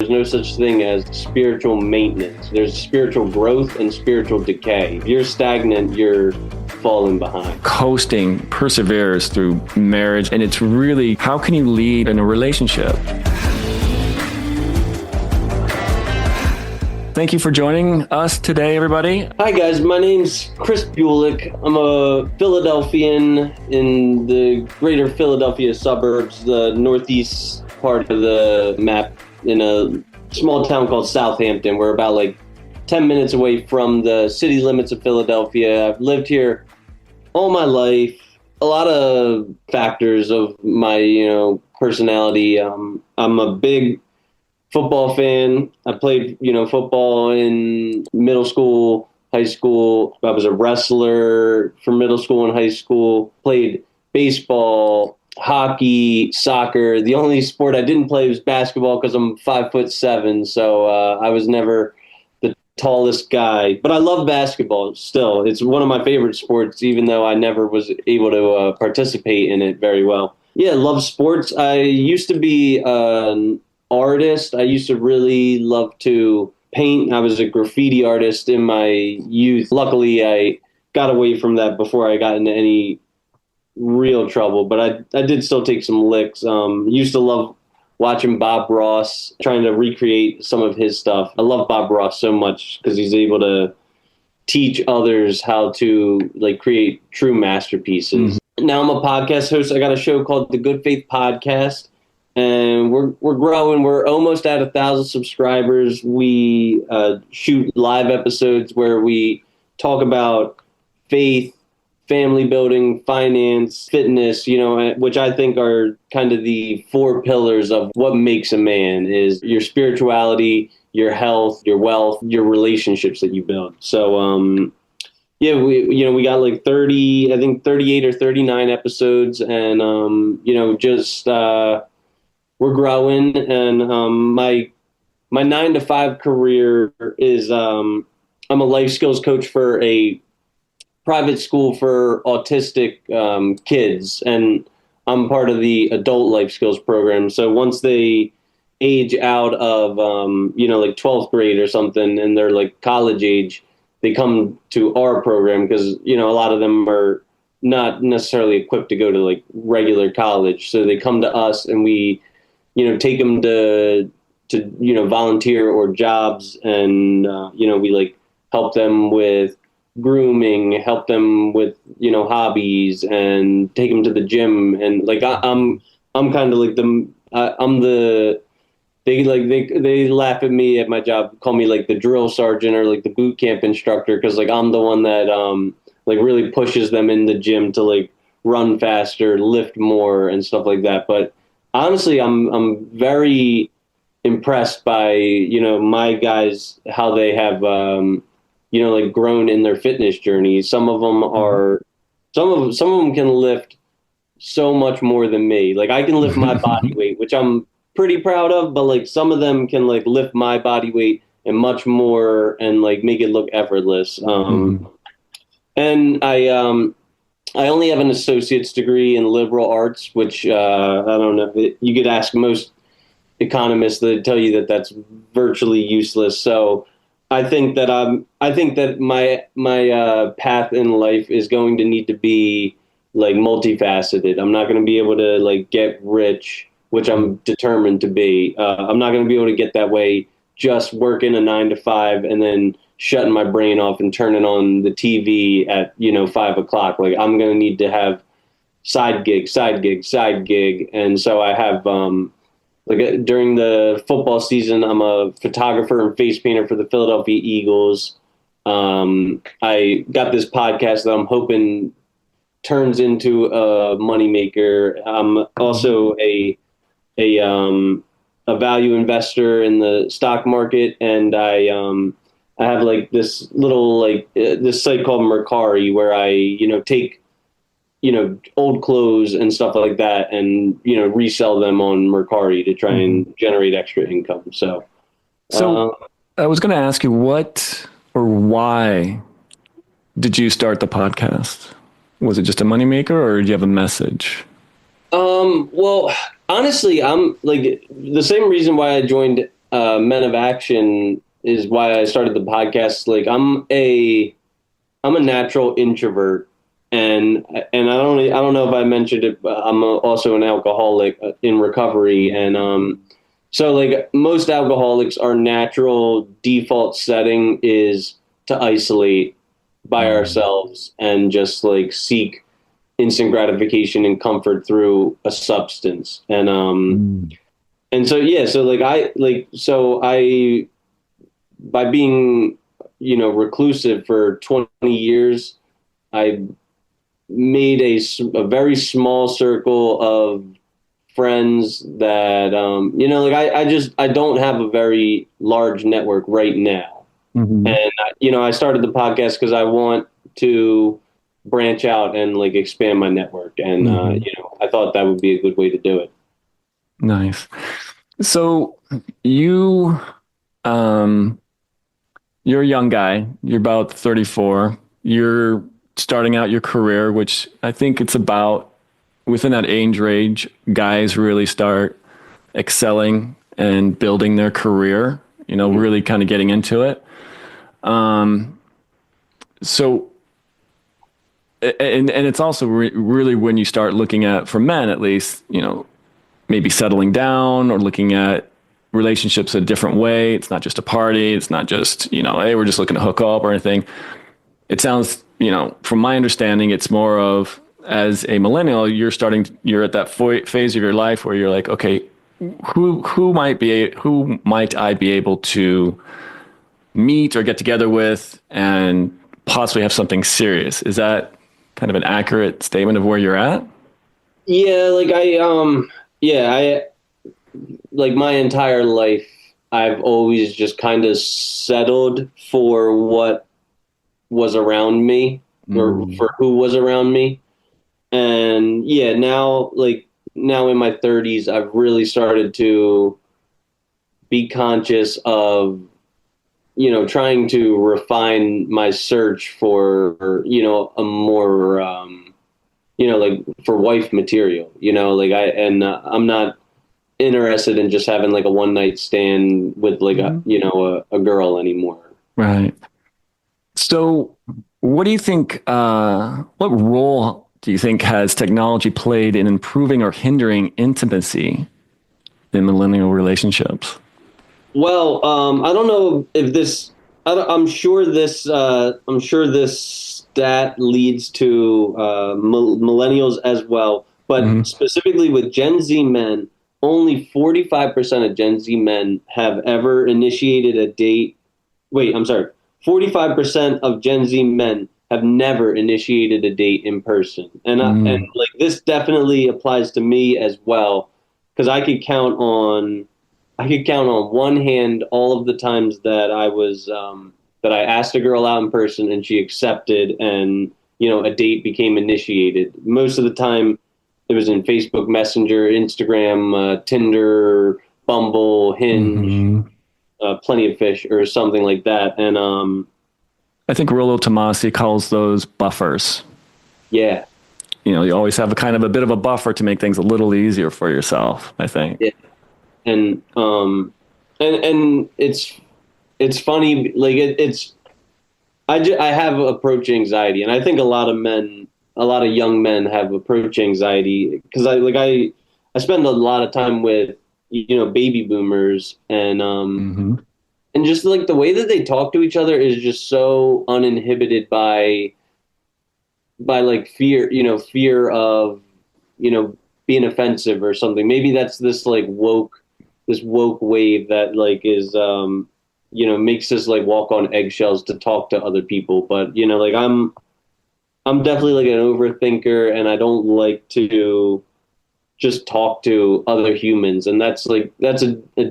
there's no such thing as spiritual maintenance. There's spiritual growth and spiritual decay. If you're stagnant, you're falling behind. Coasting perseveres through marriage, and it's really, how can you lead in a relationship? Thank you for joining us today, everybody. Hi, guys. My name's Chris Bulick. I'm a Philadelphian in the greater Philadelphia suburbs, the northeast part of the map, in a small town called Southampton. We're about 10 minutes away from the city limits of Philadelphia. I've lived here all my life. A lot of factors of my, personality. I'm a big football fan. I played, football in middle school, high school. I was a wrestler for middle school and high school. Played baseball, hockey, soccer. The only sport I didn't play was basketball because I'm 5'7", so I was never the tallest guy. But I love basketball still. It's one of my favorite sports, even though I never was able to participate in it very well. Yeah, love sports. I used to be an artist. I used to really love to paint. I was a graffiti artist in my youth. Luckily, I got away from that before I got into any real trouble, but I did still take some licks. Used to love watching Bob Ross, trying to recreate some of his stuff. I love Bob Ross so much because he's able to teach others how to create true masterpieces. Mm-hmm. Now I'm a podcast host. I got a show called The Good Faith Podcast. And we're growing. We're almost at 1,000 subscribers. We shoot live episodes where we talk about faith, family building, finance, fitness, which I think are kind of the 4 pillars of what makes a man: is your spirituality, your health, your wealth, your relationships that you build. So, we got 38 or 39 episodes, and we're growing, and my 9-to-5 career is I'm a life skills coach for a private school for autistic kids, and I'm part of the adult life skills program. So once they age out of 12th grade or something, and they're college age, they come to our program because a lot of them are not necessarily equipped to go to regular college, so they come to us, and we take them to volunteer or jobs, and we help them with grooming, help them with hobbies, and take them to the gym. And I'm kind of they laugh at me at my job, call me the drill sergeant or the boot camp instructor, because I'm the one that really pushes them in the gym to run faster, lift more, and stuff like that. But honestly, I'm very impressed by, my guys, how they have, grown in their fitness journey. Some of them can lift so much more than me. I can lift my body weight, which I'm pretty proud of, but some of them can lift my body weight and much more, and make it look effortless. And I only have an associate's degree in liberal arts, which I don't know. You could ask most economists; they tell you that that's virtually useless. So I think that my path in life is going to need to be multifaceted. I'm not going to be able to get rich, which I'm determined to be. I'm not going to be able to get that way just working a 9-to-5 and then shutting my brain off and turning on the TV at 5 o'clock. I'm going to need to have side gig, and so I have during the football season, I'm a photographer and face painter for the Philadelphia Eagles. I got this podcast that I'm hoping turns into a moneymaker. I'm also a value investor in the stock market, and I have this little this site called Mercari, where I take old clothes and stuff like that, and resell them on Mercari to try and generate extra income. So I was going to ask you, what or why did you start the podcast? Was it just a moneymaker, or do you have a message? Well, honestly, I'm the same reason why I joined Men of Action is why I started the podcast. Like I'm a natural introvert, and I don't know if I mentioned it, but also an alcoholic in recovery, and so like most alcoholics, our natural default setting is to isolate by ourselves and just like seek instant gratification and comfort through a substance, and so yeah, so I by being reclusive for 20 years, I made a very small circle of friends that I don't have a very large network right now. And I started the podcast because I want to branch out and like expand my network, and I thought that would be a good way to do it. Nice. So you, um, you're a young guy. You're about 34. You're starting out your career, which I think it's about within that age range, guys really start excelling and building their career, really kind of getting into it. So, and it's also really when you start looking at, for men at least, maybe settling down or looking at relationships a different way. It's not just a party. It's not just, hey, we're just looking to hook up or anything. It sounds, from my understanding, it's more of, as a millennial, you're at that phase of your life where you're like, okay, who might I be able to meet or get together with and possibly have something serious? Is that kind of an accurate statement of where you're at? Yeah, I like my entire life, I've always just kind of settled for what was around me or for who was around me. And yeah, now in my 30s, I've really started to be conscious of, trying to refine my search for, a more, like for wife material, I'm not interested in just having like a one night stand with like a girl anymore. Right. So what do you think, what role do you think has technology played in improving or hindering intimacy in millennial relationships? Well, I don't know if this. I'm sure this. I'm sure this stat leads to millennials as well, but specifically with Gen Z men, only 45% of Gen Z men have ever initiated a date. Wait, I'm sorry. 45% of Gen Z men have never initiated a date in person, and like this definitely applies to me as well, because I could count on one hand all of the times that that I asked a girl out in person and she accepted, and a date became initiated. Most of the time, it was in Facebook Messenger, Instagram, Tinder, Bumble, Hinge, Plenty of Fish, or something like that. And I think Rollo Tomasi calls those buffers. Yeah, you always have a kind of a bit of a buffer to make things a little easier for yourself, I think. yeah. And it's funny, like I have approach anxiety, and I think a lot of young men have approach anxiety, because I spend a lot of time with baby boomers, and just like the way that they talk to each other is just so uninhibited by like fear of being offensive or something. Maybe that's this like woke wave that like is makes us like walk on eggshells to talk to other people. But like I'm definitely like an overthinker, and I don't like to just talk to other humans, and that's a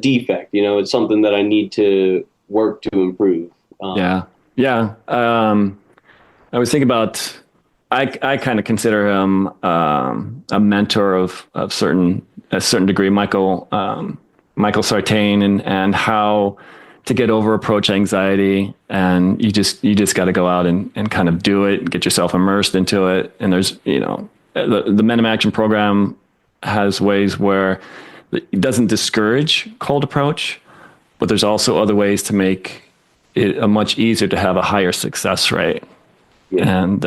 defect. It's something that I need to work to improve. Yeah. I was thinking about, I kind of consider him a mentor of a certain degree, Michael Sartain, and how to get over approach anxiety. And you just got to go out and kind of do it and get yourself immersed into it. And there's, the Men in Action program has ways where it doesn't discourage cold approach, but there's also other ways to make it a much easier to have a higher success rate. Yeah. And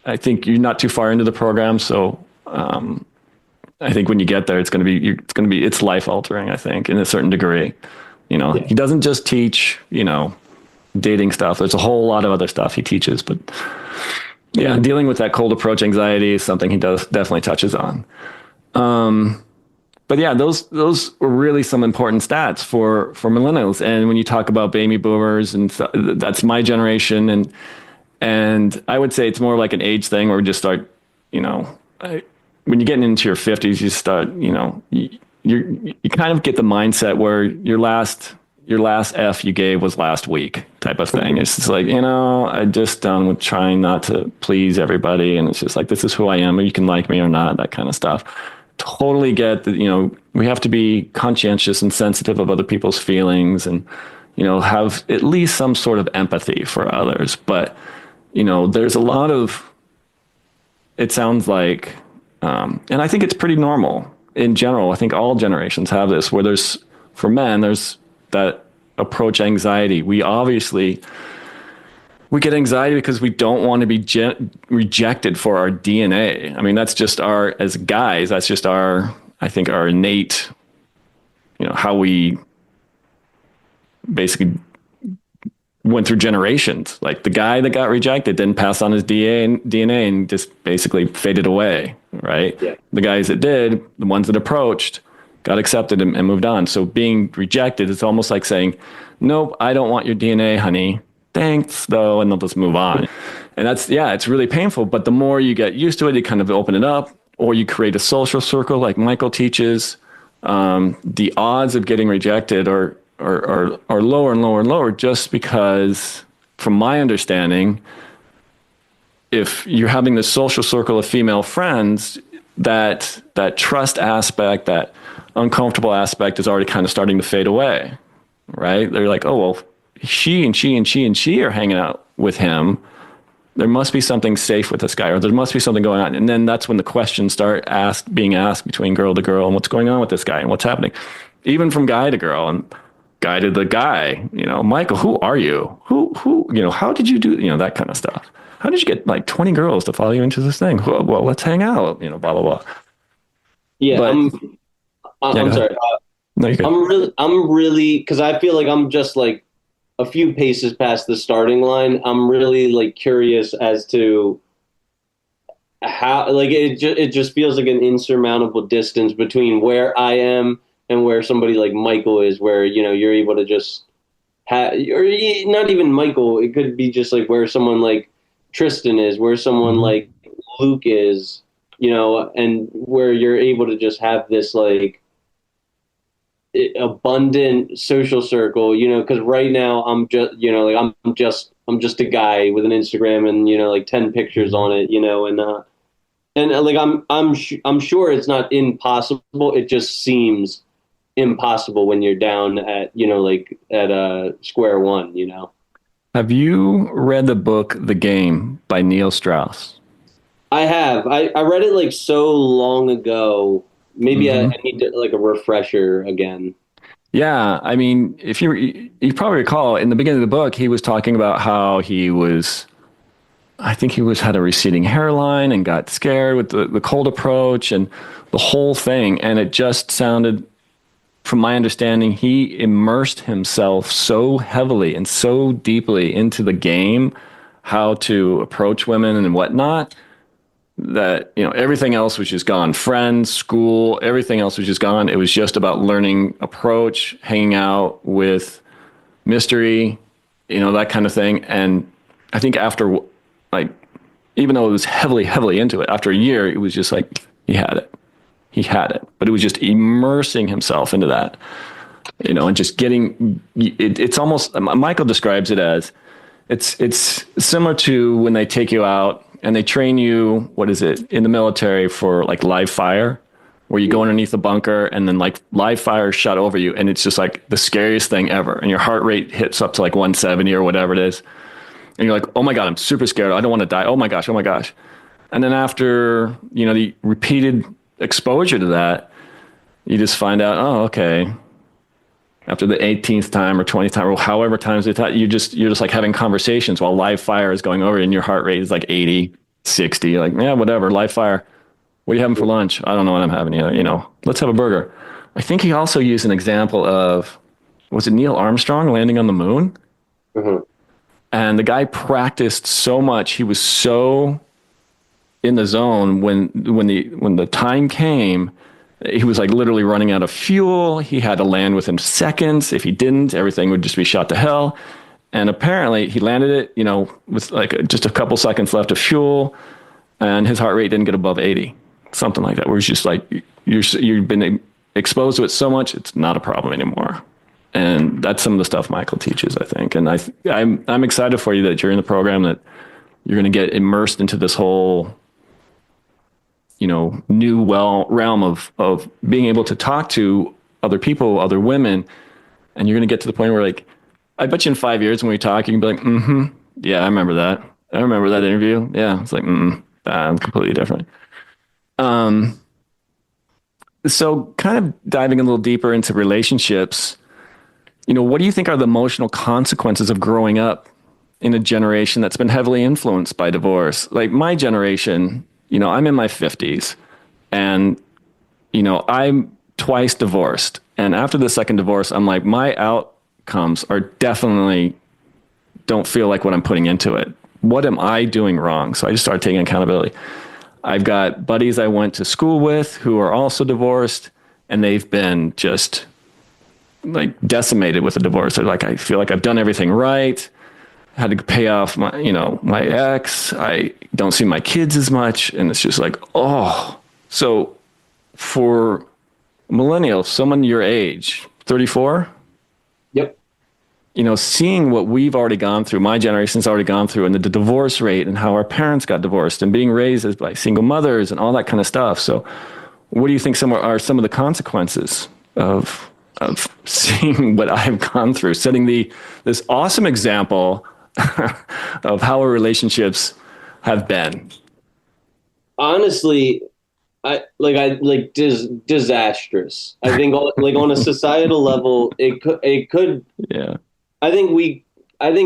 I think you're not too far into the program, so I think when you get there, it's life altering. I think in a certain degree, he doesn't just teach dating stuff. There's a whole lot of other stuff he teaches, but yeah, dealing with that cold approach anxiety is something he definitely touches on. But yeah, those were really some important stats for millennials. And when you talk about baby boomers, and that's my generation, and I would say it's more like an age thing where we just start, when you're getting into your 50s, you start, you kind of get the mindset where your last F you gave was last week type of thing. It's just like, I'm just done with trying not to please everybody. And it's just like, this is who I am, or you can like me or not, that kind of stuff. Totally get that, we have to be conscientious and sensitive of other people's feelings and, have at least some sort of empathy for others. But, there's a lot of, it sounds like, and I think it's pretty normal in general. I think all generations have this where for men, there's that approach anxiety. We get anxiety because we don't want to be rejected for our DNA. I mean, that's just as guys, that's just I think our innate, how we basically went through generations. Like the guy that got rejected didn't pass on his DNA and just basically faded away, right? Yeah. The guys that did, the ones that approached, got accepted and moved on. So being rejected, it's almost like saying, nope, I don't want your DNA, honey. Thanks, though, and they'll just move on. And it's really painful. But the more you get used to it, you kind of open it up, or you create a social circle like Michael teaches. The odds of getting rejected are lower and lower and lower, just because, from my understanding, if you're having this social circle of female friends, that trust aspect, that uncomfortable aspect is already kind of starting to fade away, right? They're like, oh, well, she and she and she and she are hanging out with him. There must be something safe with this guy, or there must be something going on. And then that's when the questions start being asked between girl to girl, and what's going on with this guy and what's happening, even from guy to girl and guy to the guy, Michael, who are you? Who, how did you do, that kind of stuff? How did you get like 20 girls to follow you into this thing? Well, let's hang out, blah, blah, blah. Yeah. But, I'm sorry. No, you're good. I'm really, because I feel like I'm just like a few paces past the starting line. I'm really like curious as to how, like, it just feels like an insurmountable distance between where I am and where somebody like Michael is, where, you're able to just have, or not even Michael, it could be just like where someone like Tristan is, where someone like Luke is, and where you're able to just have this like abundant social circle, because right now I'm just, like I'm just a guy with an Instagram and, like 10 pictures on it, and like I'm sure it's not impossible. It just seems impossible when you're down at, like at square one, Have you read the book The Game by Neil Strauss? I have. I read it like so long ago. Maybe I need to, like, a refresher again. Yeah, I mean, if you probably recall in the beginning of the book, he was talking about how I think he had a receding hairline and got scared with the cold approach and the whole thing. And it just sounded, from my understanding, he immersed himself so heavily and so deeply into the game, how to approach women and whatnot, that, everything else was just gone. Friends, school, everything else was just gone. It was just about learning approach, hanging out with mystery, that kind of thing. And I think after, like, even though it was heavily, heavily into it, after a year, it was just like, he had it, but it was just immersing himself into that, and just getting, it's almost, Michael describes it as, it's similar to when they take you out and they train you, what is it, in the military for like live fire, where you go underneath the bunker and then like live fire shot over you. And it's just like the scariest thing ever. And your heart rate hits up to like 170 or whatever it is. And you're like, oh my God, I'm super scared. I don't want to die. Oh my gosh. And then after, the repeated exposure to that, you just find out, oh, okay, after the 18th time or 20th time or however times they thought, you're just like having conversations while live fire is going over and your heart rate is like 80, 60. You're like, yeah, whatever, live fire. What are you having for lunch? I don't know what I'm having. Let's have a burger. I think he also used an example of, was it Neil Armstrong landing on the moon? Mm-hmm. And the guy practiced so much. He was so in the zone when the time came. He was like literally running out of fuel. He had to land within seconds. If he didn't, everything would just be shot to hell. And apparently he landed it, with like just a couple seconds left of fuel, and his heart rate didn't get above 80, something like that. Where it's just like you've been exposed to it so much, it's not a problem anymore. And that's some of the stuff Michael teaches, I think. And I'm excited for you that you're in the program, that you're going to get immersed into this whole new realm of being able to talk to other people, other women, and you're going to get to the point where, like, I bet you in 5 years when we talk, you can be like, mm-hmm, yeah, I remember that. I remember that interview. Yeah, it's like, I'm completely different. So kind of diving a little deeper into relationships, what do you think are the emotional consequences of growing up in a generation that's been heavily influenced by divorce? Like my generation, I'm in my 50s, and, I'm twice divorced. And after the second divorce, I'm like, my outcomes are definitely don't feel like what I'm putting into it. What am I doing wrong? So I just started taking accountability. I've got buddies I went to school with who are also divorced, and they've been just like decimated with a divorce. They're like, I feel like I've done everything right. I had to pay off my ex. I don't see my kids as much. And it's just like, oh. So for millennials, someone your age, 34? Yep. Seeing what we've already gone through, my generation's already gone through, and the divorce rate and how our parents got divorced and being raised as by single mothers and all that kind of stuff. So what do you think are some of the consequences of seeing what I've gone through, setting this awesome example of how our relationships have been? Honestly, disastrous. I think on a societal level, it could. Yeah. I think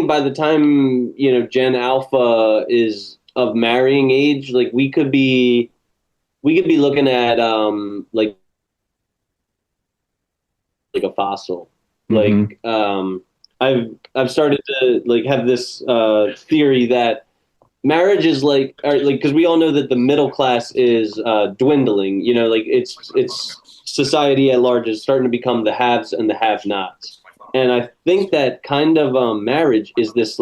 by the time Gen Alpha is of marrying age, like we could be looking at like a fossil. Mm-hmm. I've started to have this theory that marriage is because we all know that the middle class is dwindling. It's society at large is starting to become the haves and the have-nots. And I think that kind of marriage is this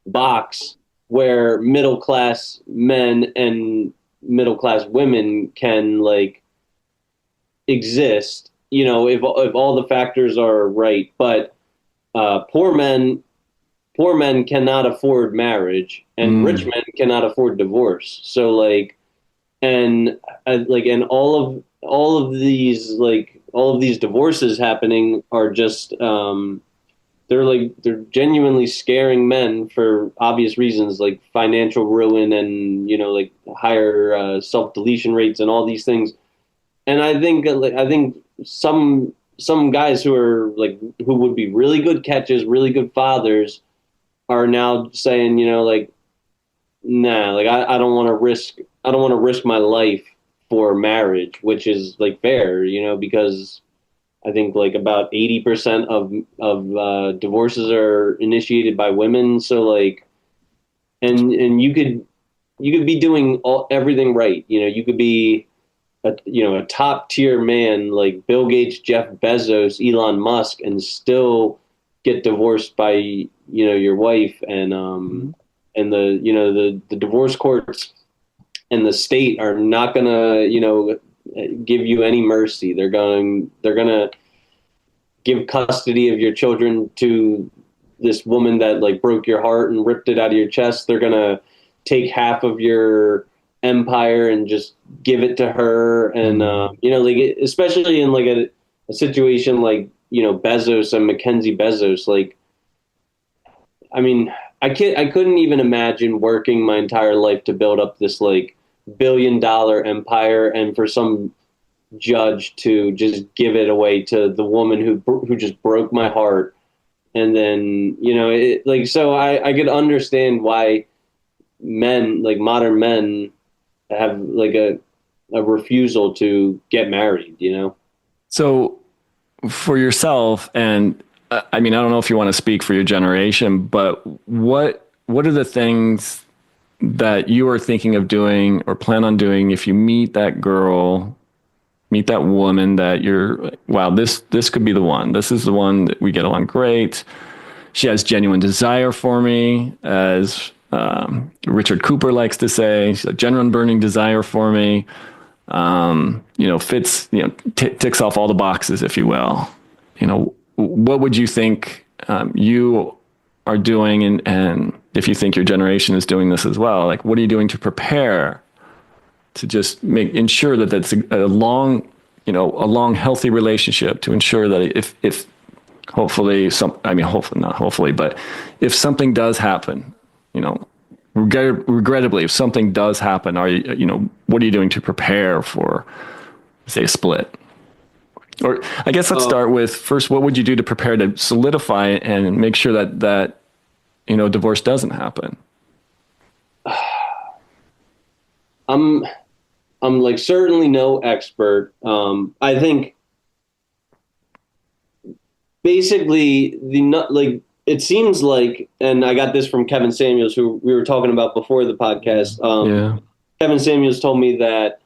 box where middle class men and middle class women can exist. If all the factors are right, but poor men cannot afford marriage, and rich men cannot afford divorce. So and all of these divorces happening are just they're genuinely scaring men for obvious reasons, like financial ruin and higher self-deletion rates and all these things. And I think some guys who are who would be really good catches, really good fathers, are now saying, nah, I don't want to risk my life for marriage, which is fair, because I think about 80% of divorces are initiated by women. So and you could be doing everything right. You could be a top tier man like Bill Gates, Jeff Bezos, Elon Musk, and still get divorced by your wife, and the divorce courts and the state are not gonna give you any mercy. They're gonna give custody of your children to this woman that broke your heart and ripped it out of your chest. They're gonna take half of your empire and just give it to her. And especially in a situation like Bezos and Mackenzie Bezos. I mean, I couldn't even imagine working my entire life to build up this $1 billion empire, and for some judge to just give it away to the woman who just broke my heart. And then, so I could understand why men, like modern men, have like a refusal to get married. So for yourself, and I mean, I don't know if you want to speak for your generation, but what are the things that you are thinking of doing or plan on doing if you meet that woman that you're like, wow, this could be the one. This is the one that we get along great. She has genuine desire for me, as Richard Cooper likes to say. She's a genuine burning desire for me. Fits, ticks off all the boxes, if you will. What would you think you are doing, and if you think your generation is doing this as well? Like, what are you doing to prepare to just ensure that that's a long, healthy relationship, to ensure that if hopefully not hopefully, but if something does happen, regrettably, if something does happen, what are you doing to prepare for, say, a split? Or I guess let's start with first, what would you do to prepare to solidify and make sure that divorce doesn't happen? I'm like certainly no expert. I think basically it seems like, and I got this from Kevin Samuels, who we were talking about before the podcast. Kevin Samuels told me that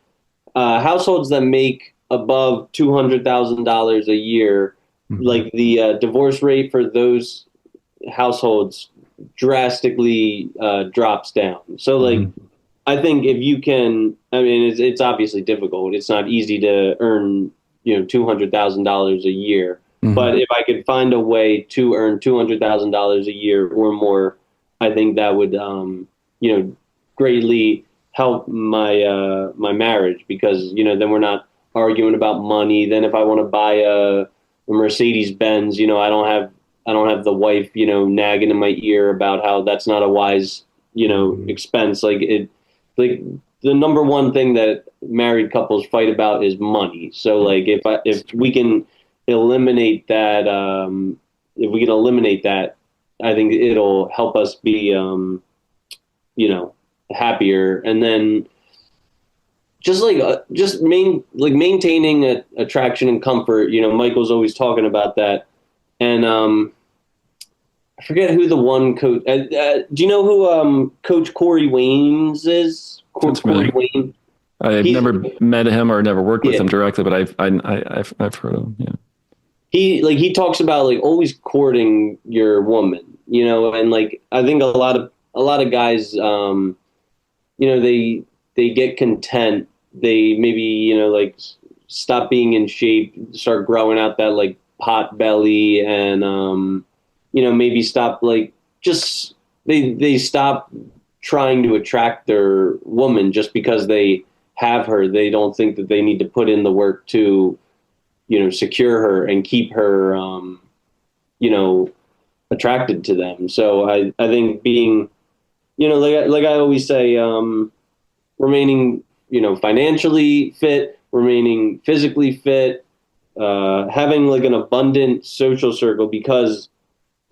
households that make above $200,000 a year, like the divorce rate for those households drastically drops down. So like, I think if you can, I mean, it's obviously difficult. It's not easy to earn, $200,000 a year. But if I could find a way to earn $200,000 a year or more, I think that would, greatly help my my marriage, because then we're not arguing about money. Then if I want to buy a Mercedes Benz, I don't have the wife, nagging in my ear about how that's not a wise, expense. Like the number one thing that married couples fight about is money. So like if we can eliminate that, I think it'll help us be, happier. And then maintaining attraction and comfort. Michael's always talking about that. And I forget who the one coach. Do you know who Coach Corey Waynes is? Corey Wayne. I've never met him or never worked with him directly, but I've heard of him. Yeah. He talks about like always courting your woman, and like I think a lot of guys, they get content. They maybe like stop being in shape, start growing out that like pot belly, and maybe stop like just they stop trying to attract their woman just because they have her. They don't think that they need to put in the work to secure her and keep her, attracted to them. So I think being, like I always say, remaining, financially fit, remaining physically fit, having like an abundant social circle, because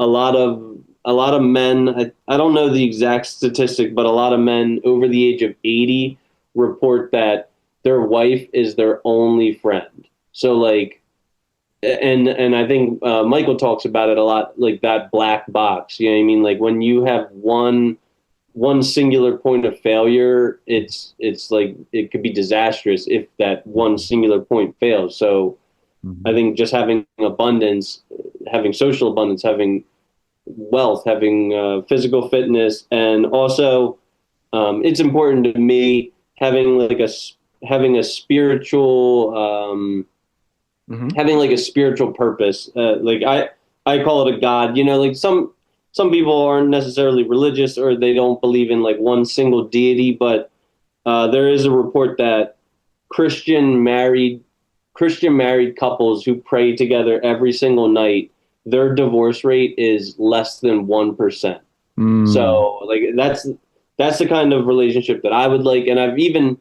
a lot of men, I don't know the exact statistic, but a lot of men over the age of 80 report that their wife is their only friend. So like, and I think Michael talks about it a lot, like that black box. You know what I mean? Like when you have one singular point of failure, it's like it could be disastrous if that one singular point fails. So I think just having abundance, having social abundance, having wealth, having physical fitness, and also it's important to me having a spiritual having like a spiritual purpose. Like I call it a God. Like some people aren't necessarily religious, or they don't believe in like one single deity, but there is a report that Christian married couples who pray together every single night, their divorce rate is less than 1%. So like that's the kind of relationship that I would like. And I've even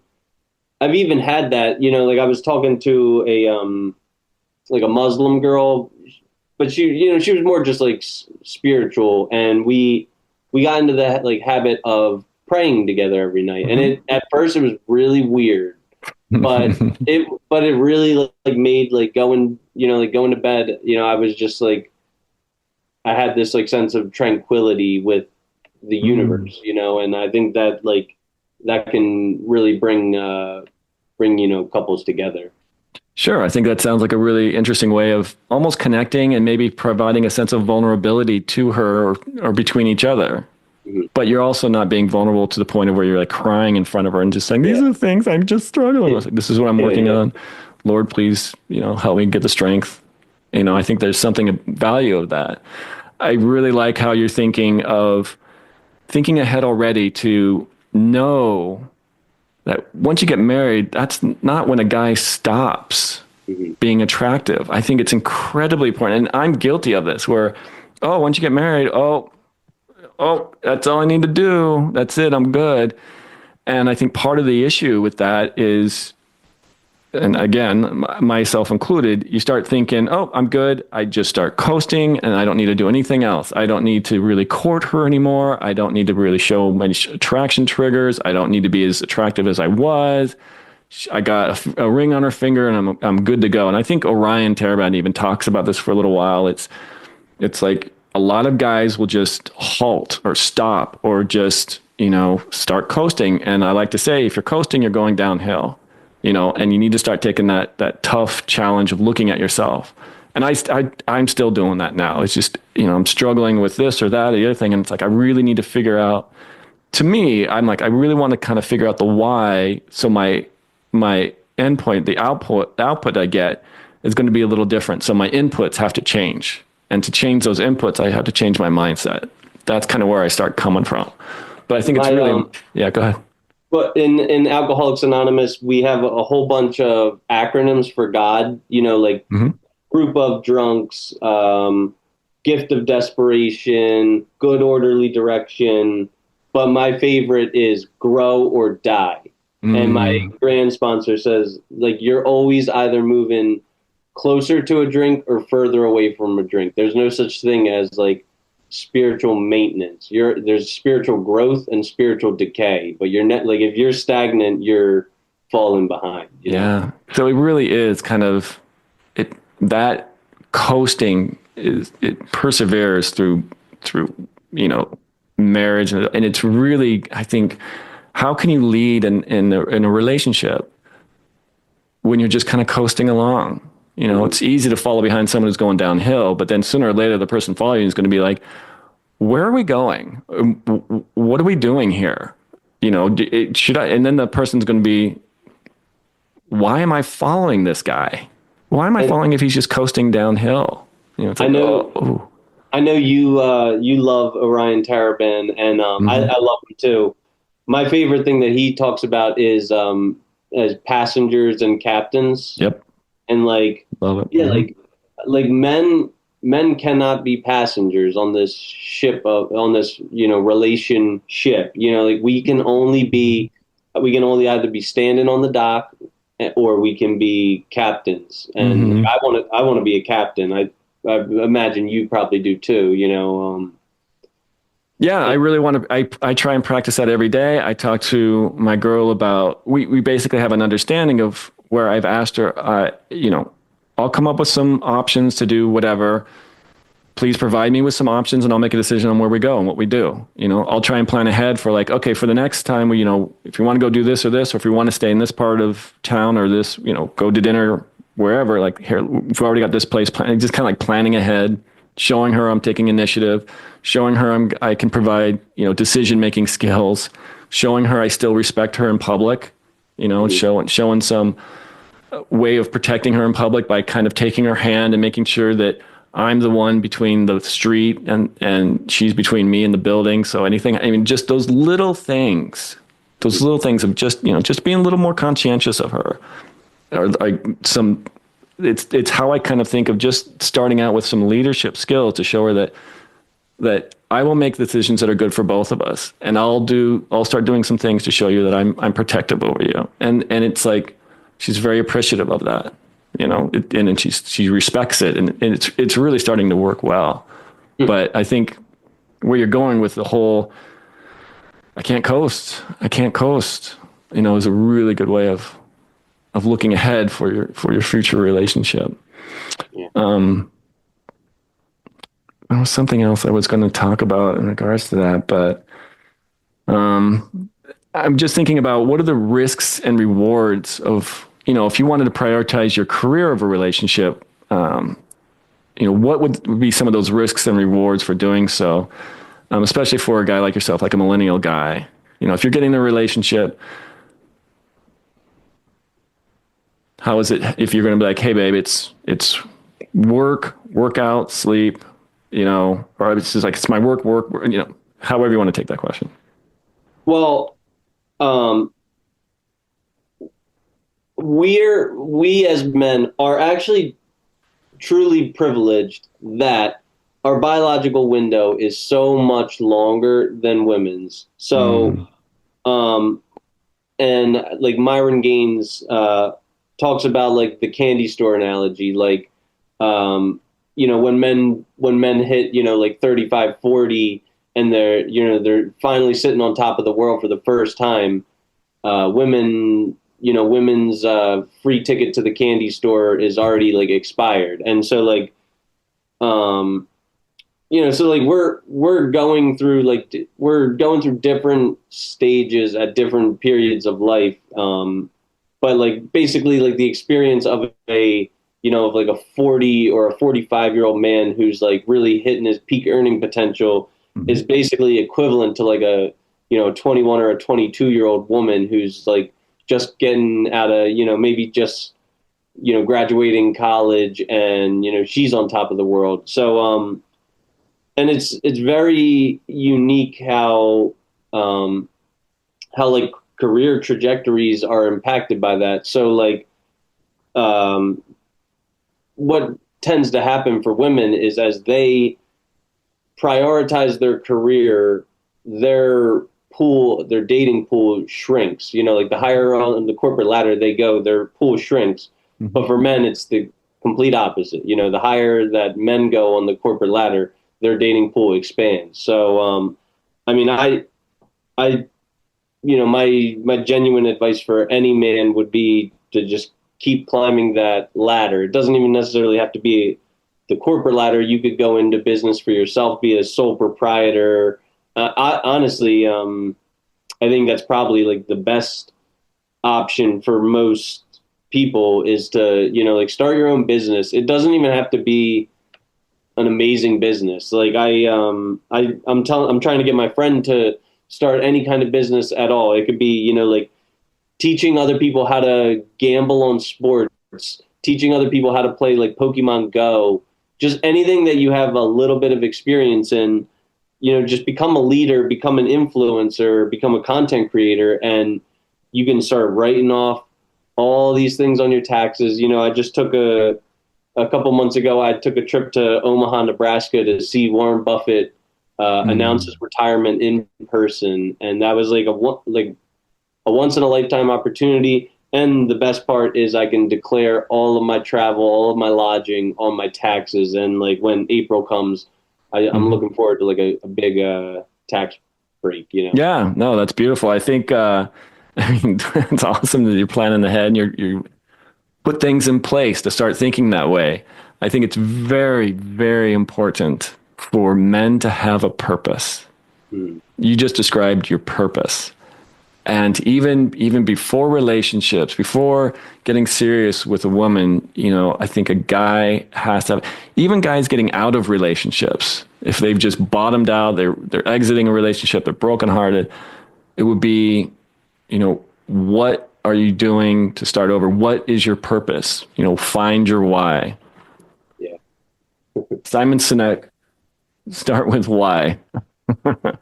I've even had that, like I was talking to like a Muslim girl, but she was more just like spiritual, and we got into the like habit of praying together every night. And Mm-hmm. it at first it was really weird, but it really like made like going, like going to bed, I was just like I had this like sense of tranquility with the Mm. universe, and I think that like that can really bring couples together. Sure. I think that sounds like a really interesting way of almost connecting and maybe providing a sense of vulnerability to her or between each other. Mhm. But you're also not being vulnerable to the point of where you're like crying in front of her and just saying, these Yeah, are the things I'm just struggling with. Like, this is what I'm yeah, working yeah. on. Lord, please, help me get the strength. I think there's something of value of that. I really like how you're thinking ahead already to know that once you get married, that's not when a guy stops Mhm. being attractive. I think it's incredibly important. And I'm guilty of this where, oh, once you get married, oh, that's all I need to do. That's it. I'm good. And I think part of the issue with that is, and again, myself included, you start thinking, oh, I'm good. I just start coasting and I don't need to do anything else. I don't need to really court her anymore. I don't need to really show my attraction triggers. I don't need to be as attractive as I was. I got a ring on her finger and I'm good to go. And I think Orion Taraban even talks about this for a little while. It's like a lot of guys will just halt or stop or just, start coasting. And I like to say, if you're coasting, you're going downhill, and you need to start taking that tough challenge of looking at yourself. And I'm still doing that now. It's just, I'm struggling with this or that or the other thing. And it's like, I really need to figure out, to me, I'm like, I really want to kind of figure out the why. So my endpoint, the output I get is going to be a little different. So my inputs have to change. And to change those inputs, I have to change my mindset. That's kind of where I start coming from. But I think it's My really, yeah, go ahead. But in Alcoholics Anonymous, we have a whole bunch of acronyms for God. Like Mm-hmm. group of drunks, gift of desperation, good orderly direction. But my favorite is grow or die. And my Mm, grand sponsor says, like, you're always either moving closer to a drink or further away from a drink. There's no such thing as like spiritual maintenance. There's spiritual growth and spiritual decay, but you're not like if you're stagnant, you're falling behind. yeah. So it really is kind of it that coasting it perseveres through marriage and it's really I think how can you lead in a relationship when you're just kind of coasting along? It's easy to follow behind someone who's going downhill, but then sooner or later, the person following you is going to be like, where are we going? What are we doing here? Should I? And then the person's going to be, why am I following this guy? Why am I And following if he's just coasting downhill? It's I like, know oh. I know you love Orion Taraban, and Mm-hmm. I love him too. My favorite thing that he talks about is as passengers and captains, Yep. and like Love it. yeah, Mm-hmm. like men cannot be passengers on this ship of on this relationship. Like we can only either be standing on the dock or we can be captains. And like, Mm-hmm. I want to be a captain. I imagine you probably do too. Yeah, I really want to. I try and practice that every day. I talk to my girl about. We basically have an understanding of where I've asked her. I'll come up with some options to do whatever. Please provide me with some options, and I'll make a decision on where we go and what we do. I'll try and plan ahead for like, okay, for the next time, if you want to go do this or this, or if you want to stay in this part of town or this, go to dinner wherever. Like here, we've already got this place planned. Just kind of like planning ahead, showing her I'm taking initiative, showing her I can provide, decision making skills, showing her I still respect her in public, showing some way of protecting her in public by kind of taking her hand and making sure that I'm the one between the street and she's between me and the building. So just those little things of just being a little more conscientious of her or like it's how I kind of think of just starting out with some leadership skills to show her that I will make decisions that are good for both of us, and I'll start doing some things to show you that I'm protective over you. And it's like, she's very appreciative of that, and she respects it, and it's really starting to work well. But I think where you're going with the whole, I can't coast, is a really good way of looking ahead for your future relationship. Yeah. There was something else I was going to talk about in regards to that, but I'm just thinking about what are the risks and rewards of, if you wanted to prioritize your career over relationship, what would be some of those risks and rewards for doing so, especially for a guy like yourself, like a millennial guy. If you're getting in a relationship, how is it if you're going to be like, hey, babe, it's workout, sleep, or it's just like, it's my work, however you want to take that question. Well, we as men are actually truly privileged that our biological window is so much longer than women's. So, and like Myron Gaines talks about like the candy store analogy, like when men hit like 35, 40, and they're finally sitting on top of the world for the first time. Women's free ticket to the candy store is already like expired, and so like we're going through different stages at different periods of life, but like basically like the experience of of like a 40 or a 45-year-old man who's like really hitting his peak earning potential is basically equivalent to like a 21 or a 22-year-old woman who's like just getting out of maybe just graduating college, and she's on top of the world. So and it's very unique how like career trajectories are impacted by that. So like what tends to happen for women is as they prioritize their career, their dating pool shrinks. Like the higher on the corporate ladder they go, their pool shrinks. But for men, it's the complete opposite. The higher that men go on the corporate ladder, their dating pool expands. So, my genuine advice for any man would be to just keep climbing that ladder. It doesn't even necessarily have to be the corporate ladder. You could go into business for yourself, be a sole proprietor. Honestly, I think that's probably like the best option for most people is to, like start your own business. It doesn't even have to be an amazing business. Like I'm trying to get my friend to start any kind of business at all. It could be, like teaching other people how to gamble on sports, teaching other people how to play like Pokemon Go, just anything that you have a little bit of experience in, just become a leader, become an influencer, become a content creator, and you can start writing off all these things on your taxes. I just took a couple months ago, I took a trip to Omaha, Nebraska to see Warren Buffett announce his retirement in person. And that was like a once in a lifetime opportunity. And the best part is I can declare all of my travel, all of my lodging on my taxes. And like when April comes, I'm looking forward to like a big tax break, Yeah, no, that's beautiful. I think, it's awesome that you're planning ahead and you put things in place to start thinking that way. I think it's very, very important for men to have a purpose. You just described your purpose. And even before relationships, before getting serious with a woman, I think a guy has to have, even guys getting out of relationships, if they've just bottomed out, they're exiting a relationship, they're brokenhearted, it would be, what are you doing to start over? What is your purpose? Find your why. Yeah. Simon Sinek, start with why.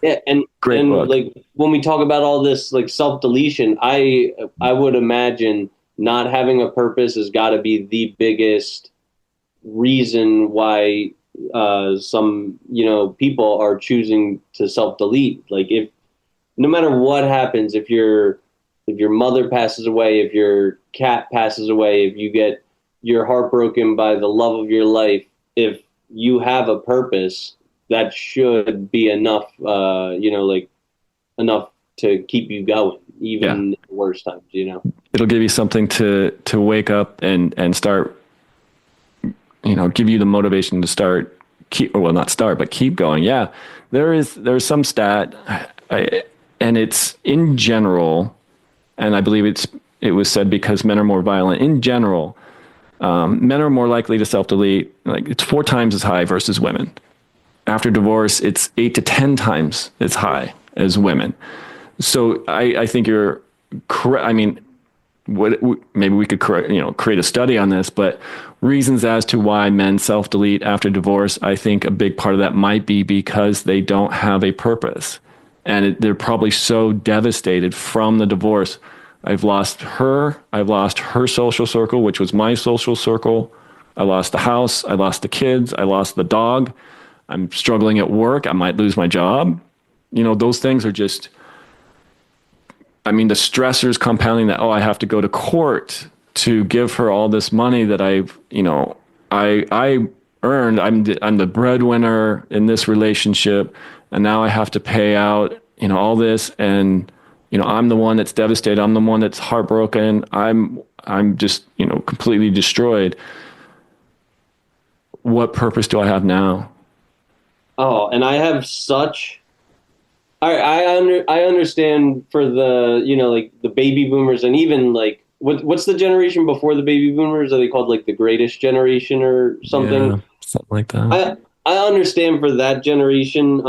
Yeah, and book. Like when we talk about all this like self-deletion, I would imagine not having a purpose has got to be the biggest reason why some, people are choosing to self-delete. Like, if no matter what happens, if your mother passes away, if your cat passes away, if you get your heart broken by the love of your life, if you have a purpose, that should be enough, like enough to keep you going, even in the worst times. It'll give you something to wake up and start, give you the motivation to start, not start, but keep going. Yeah, there's some stat, and it's in general, and I believe it was said because men are more violent in general. Men are more likely to self-delete. Like, it's 4 times as high versus women. After divorce, it's 8 to 10 times as high as women. So I think you're correct. I mean, maybe we could create a study on this, but reasons as to why men self-delete after divorce, I think a big part of that might be because they don't have a purpose. And they're probably so devastated from the divorce. I've lost her social circle, which was my social circle. I lost the house. I lost the kids. I lost the dog. I'm struggling at work. I might lose my job. Those things are just, the stressors compounding that. Oh, I have to go to court to give her all this money that I earned. I'm the breadwinner in this relationship, and now I have to pay out, all this, and I'm the one that's devastated. I'm the one that's heartbroken. I'm just, completely destroyed. What purpose do I have now? Oh, and I have such. I understand for the, like the baby boomers, and even like what's the generation before the baby boomers? Are they called like the greatest generation or something? Yeah, something like that. I understand for that generation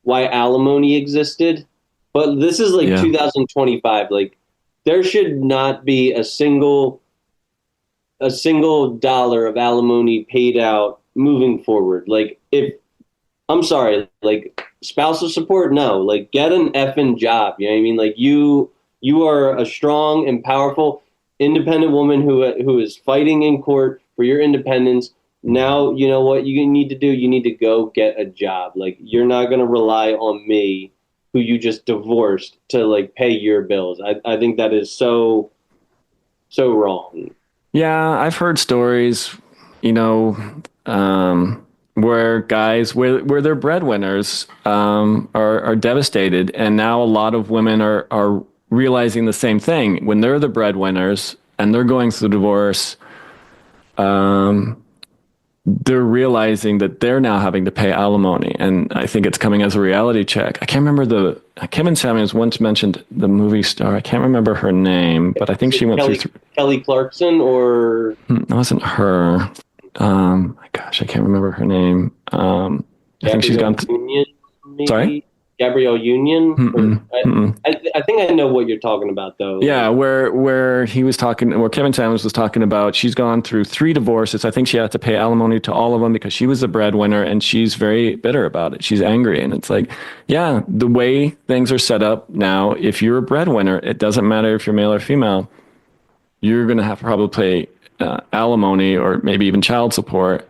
why alimony existed, but this is like 2025. Like, there should not be a single dollar of alimony paid out moving forward. Like, if I'm sorry, like, spousal support, no, like, get an effing job. You know what I mean? Like, you are a strong and powerful, independent woman who is fighting in court for your independence. Now, you know what you need to do? You need to go get a job. Like, you're not going to rely on me, who you just divorced, to like pay your bills. I think that is so wrong. Yeah, I've heard stories, where guys, where they're breadwinners, are devastated, and now a lot of women are realizing the same thing when they're the breadwinners and they're going through divorce. They're realizing that they're now having to pay alimony, and I think it's coming as a reality check. I can't remember Kevin Samuels once mentioned the movie star. I can't remember her name, but I think she went through Kelly Clarkson, or it wasn't her. My gosh, I can't remember her name. I think she's gone. Union, maybe? Sorry? Gabrielle Union. I think I know what you're talking about, though. Yeah, where he was talking, where Kevin Samuels was talking about, she's gone through 3 divorces. I think she had to pay alimony to all of them because she was the breadwinner, and she's very bitter about it. She's angry, and it's like, yeah, the way things are set up now, if you're a breadwinner, it doesn't matter if you're male or female, you're going to have to probably pay alimony or maybe even child support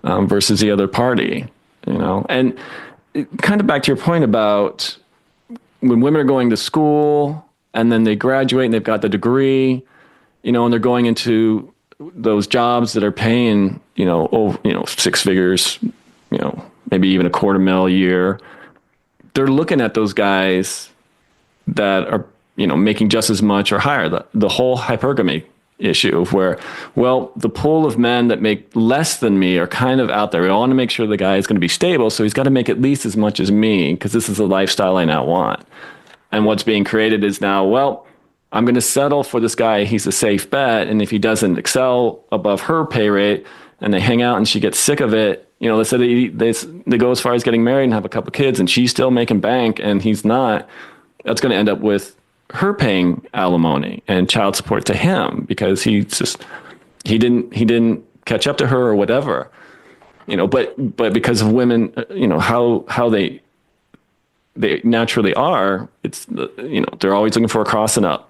versus the other party, and kind of back to your point about when women are going to school and then they graduate and they've got the degree, and they're going into those jobs that are paying, over, 6 figures, maybe even $250,000 a year. They're looking at those guys that are, making just as much or higher. The whole hypergamy issue of where, well, the pool of men that make less than me are kind of out there. We all want to make sure the guy is going to be stable, so he's got to make at least as much as me because this is a lifestyle I now want. And what's being created is now, well, I'm going to settle for this guy. He's a safe bet. And if he doesn't excel above her pay rate and they hang out and she gets sick of it, let's say they go as far as getting married and have a couple kids and she's still making bank and he's not, that's going to end up with her paying alimony and child support to him because he didn't catch up to her or whatever, but because of women, how they naturally are, it's, they're always looking for a crossing up,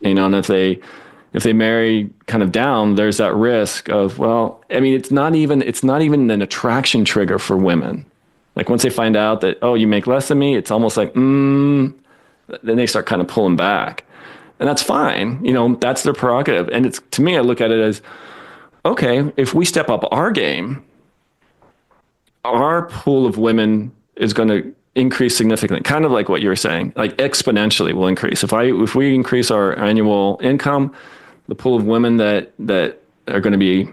and if they if they marry kind of down, there's that risk of, well, I mean, it's not even an attraction trigger for women. Like once they find out that, oh, you make less than me, it's almost like, then they start kind of pulling back. And that's fine. That's their prerogative. And it's, to me, I look at it as, okay, if we step up our game, our pool of women is going to increase significantly, kind of like what you were saying, like exponentially will increase. If we increase our annual income, the pool of women that are going to be,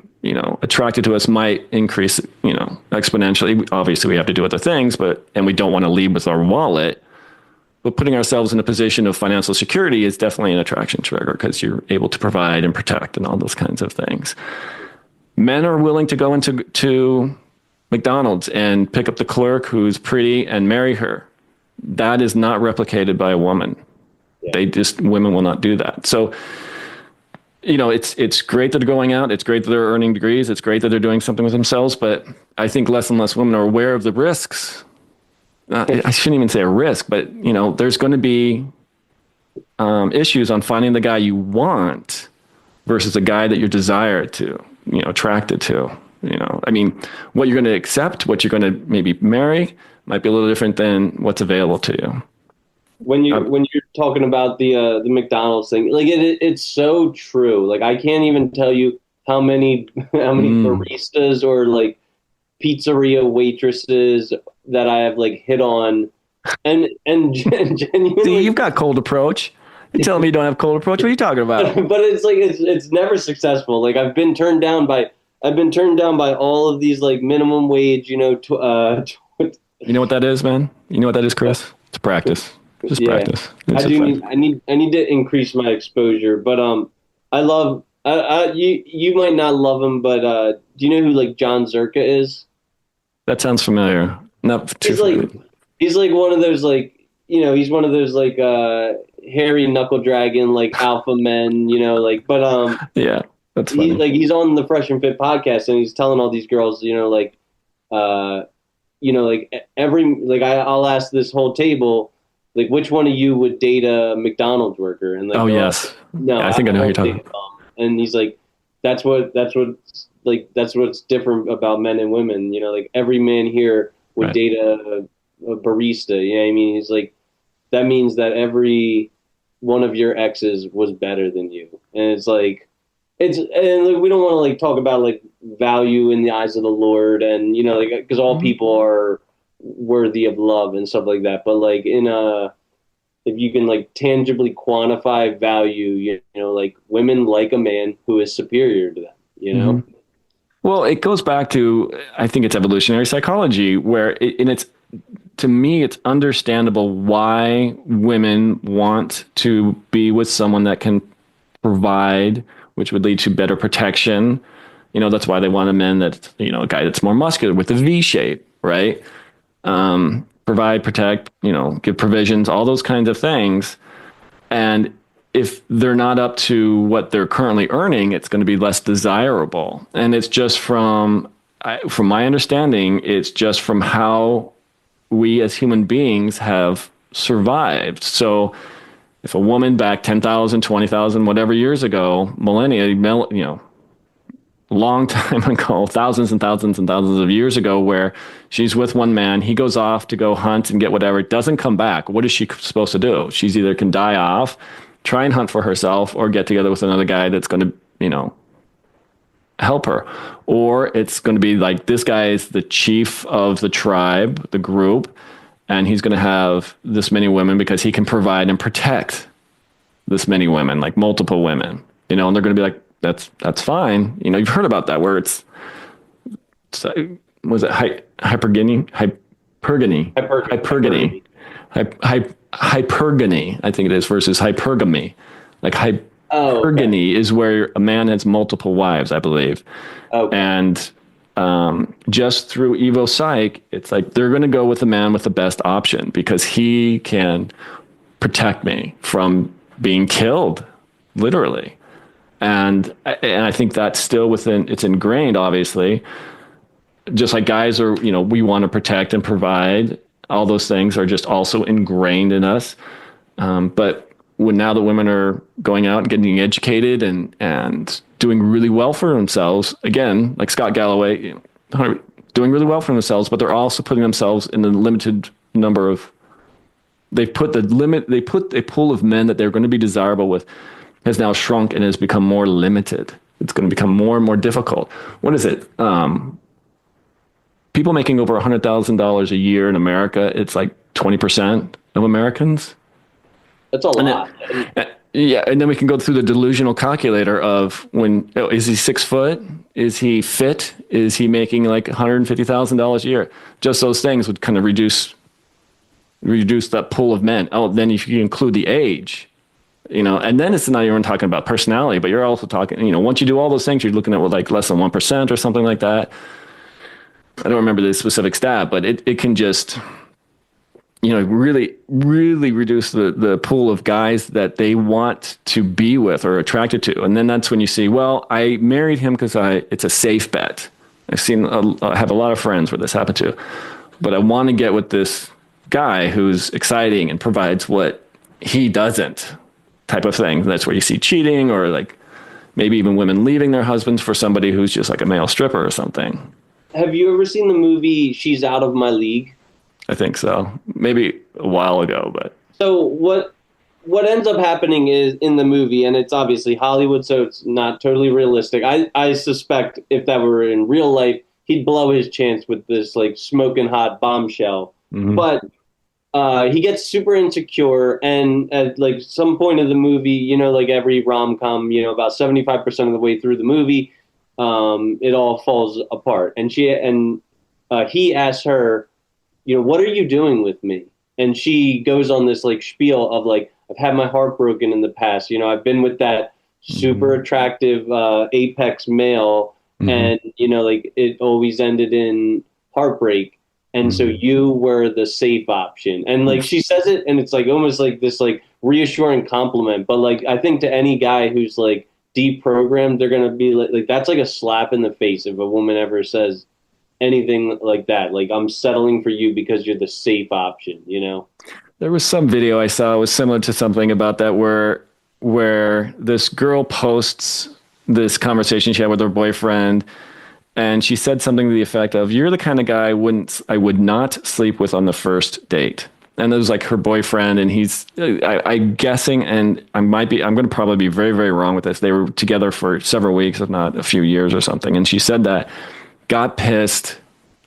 attracted to us might increase, exponentially. Obviously we have to do other things, and we don't want to lead with our wallet, but putting ourselves in a position of financial security is definitely an attraction trigger because you're able to provide and protect and all those kinds of things. Men are willing to go into McDonald's and pick up the clerk who's pretty and marry her. That is not replicated by a woman. Yeah. Women will not do that. So, it's great that they're going out. It's great that they're earning degrees. It's great that they're doing something with themselves. But I think less and less women are aware of the risks. I shouldn't even say a risk, but there's going to be issues on finding the guy you want versus a guy that you're desired to, attracted to. I mean, what you're going to accept, what you're going to maybe marry might be a little different than what's available to you. When you're talking about the McDonald's thing, like it's so true. Like I can't even tell you how many baristas or like pizzeria waitresses that I have like hit on, and genuinely. See, you've got cold approach. You're telling me you don't have cold approach? What are you talking about? But it's like it's never successful. Like I've been turned down by all of these like minimum wage. You know what that is, man? You know what that is, Chris? It's practice. Just practice. I need to increase my exposure, but I love you might not love him, but do you know who like John Zerka is? That sounds familiar. Not too familiar. He's like one of those like he's one of those like hairy knuckle dragon like alpha men, but yeah, that's funny. He's on the Fresh and Fit podcast and he's telling all these girls, I'll ask this whole table, like, which one of you would date a McDonald's worker? And like, yes. No, yeah, I think I know who you're talking about. And he's like, that's what's different about men and women. Like every man here would date a barista. You know what I mean? He's like, that means that every one of your exes was better than you. And it's like, we don't want to like talk about like value in the eyes of the Lord and, because all people are worthy of love and stuff like that. But like if you can like tangibly quantify value, like women like a man who is superior to them, Mm-hmm. Well, it goes back to, I think it's evolutionary psychology where to me, it's understandable why women want to be with someone that can provide, which would lead to better protection. That's why they want a man that's, a guy that's more muscular with a V shape, right? Provide, protect, give provisions, all those kinds of things. And if they're not up to what they're currently earning, it's going to be less desirable. And it's just from my understanding, it's just from how we as human beings have survived. So if a woman back 10,000, 20,000, whatever years ago, millennia, long time ago, thousands and thousands and thousands of years ago, where she's with one man, he goes off to go hunt and get whatever, doesn't come back. What is she supposed to do? She's either can die off, try and hunt for herself, or get together with another guy that's going to, help her. Or it's going to be like, this guy is the chief of the tribe, the group, and he's going to have this many women because he can provide and protect this many women, like multiple women, and they're going to be like, that's fine. You've heard about that where was it hypergamy? Hypergamy, I think it is, versus hypergamy. Like hypergamy is where a man has multiple wives, I believe. Okay. And just through Evo Psych, it's like they're going to go with the man with the best option because he can protect me from being killed, literally. And I think that's still it's ingrained, obviously. Just like guys are, we want to protect and provide. All those things are just also ingrained in us. But when now the women are going out and getting educated and doing really well for themselves, again, like Scott Galloway, doing really well for themselves, but they're also putting themselves in a limited number of, they put a pool of men that they're going to be desirable with has now shrunk and has become more limited. It's going to become more and more difficult. What is it? People making over $100,000 a year in America, it's like 20% of Americans. That's a lot. Yeah, and then we can go through the delusional calculator of is he 6 foot? Is he fit? Is he making like $150,000 a year? Just those things would kind of reduce that pool of men. Oh, then if you include the age, and then it's not even talking about personality, but you're also talking, once you do all those things, you're looking at like less than 1% or something like that. I don't remember the specific stat, but it can just, really, really reduce the pool of guys that they want to be with or attracted to. And then that's when you see, well, I married him because it's a safe bet. I have a lot of friends where this happened to, but I want to get with this guy who's exciting and provides what he doesn't, type of thing. That's where you see cheating, or like maybe even women leaving their husbands for somebody who's just like a male stripper or something. Have you ever seen the movie She's Out of My League? I think so. Maybe a while ago, but. So what ends up happening is in the movie, and it's obviously Hollywood, so it's not totally realistic. I suspect if that were in real life, he'd blow his chance with this like smoking hot bombshell. Mm-hmm. But he gets super insecure, and at like some point of the movie, like every rom-com, about 75% of the way through the movie, it all falls apart. And he asks her, what are you doing with me? And she goes on this like spiel of like, I've had my heart broken in the past. I've been with that super attractive apex male, and like it always ended in heartbreak. And so you were the safe option. And like she says it, and it's like almost like this like reassuring compliment. But like I think to any guy who's like deprogrammed, they're gonna be like that's like a slap in the face if a woman ever says anything like that. Like, I'm settling for you because you're the safe option, There was some video I saw, it was similar to something about that where this girl posts this conversation she had with her boyfriend, and she said something to the effect of, "You're the kind of guy I would not sleep with on the first date." And it was like her boyfriend, and I'm guessing, and I'm going to probably be very, very wrong with this. They were together for several weeks, if not a few years or something. And she said that, got pissed.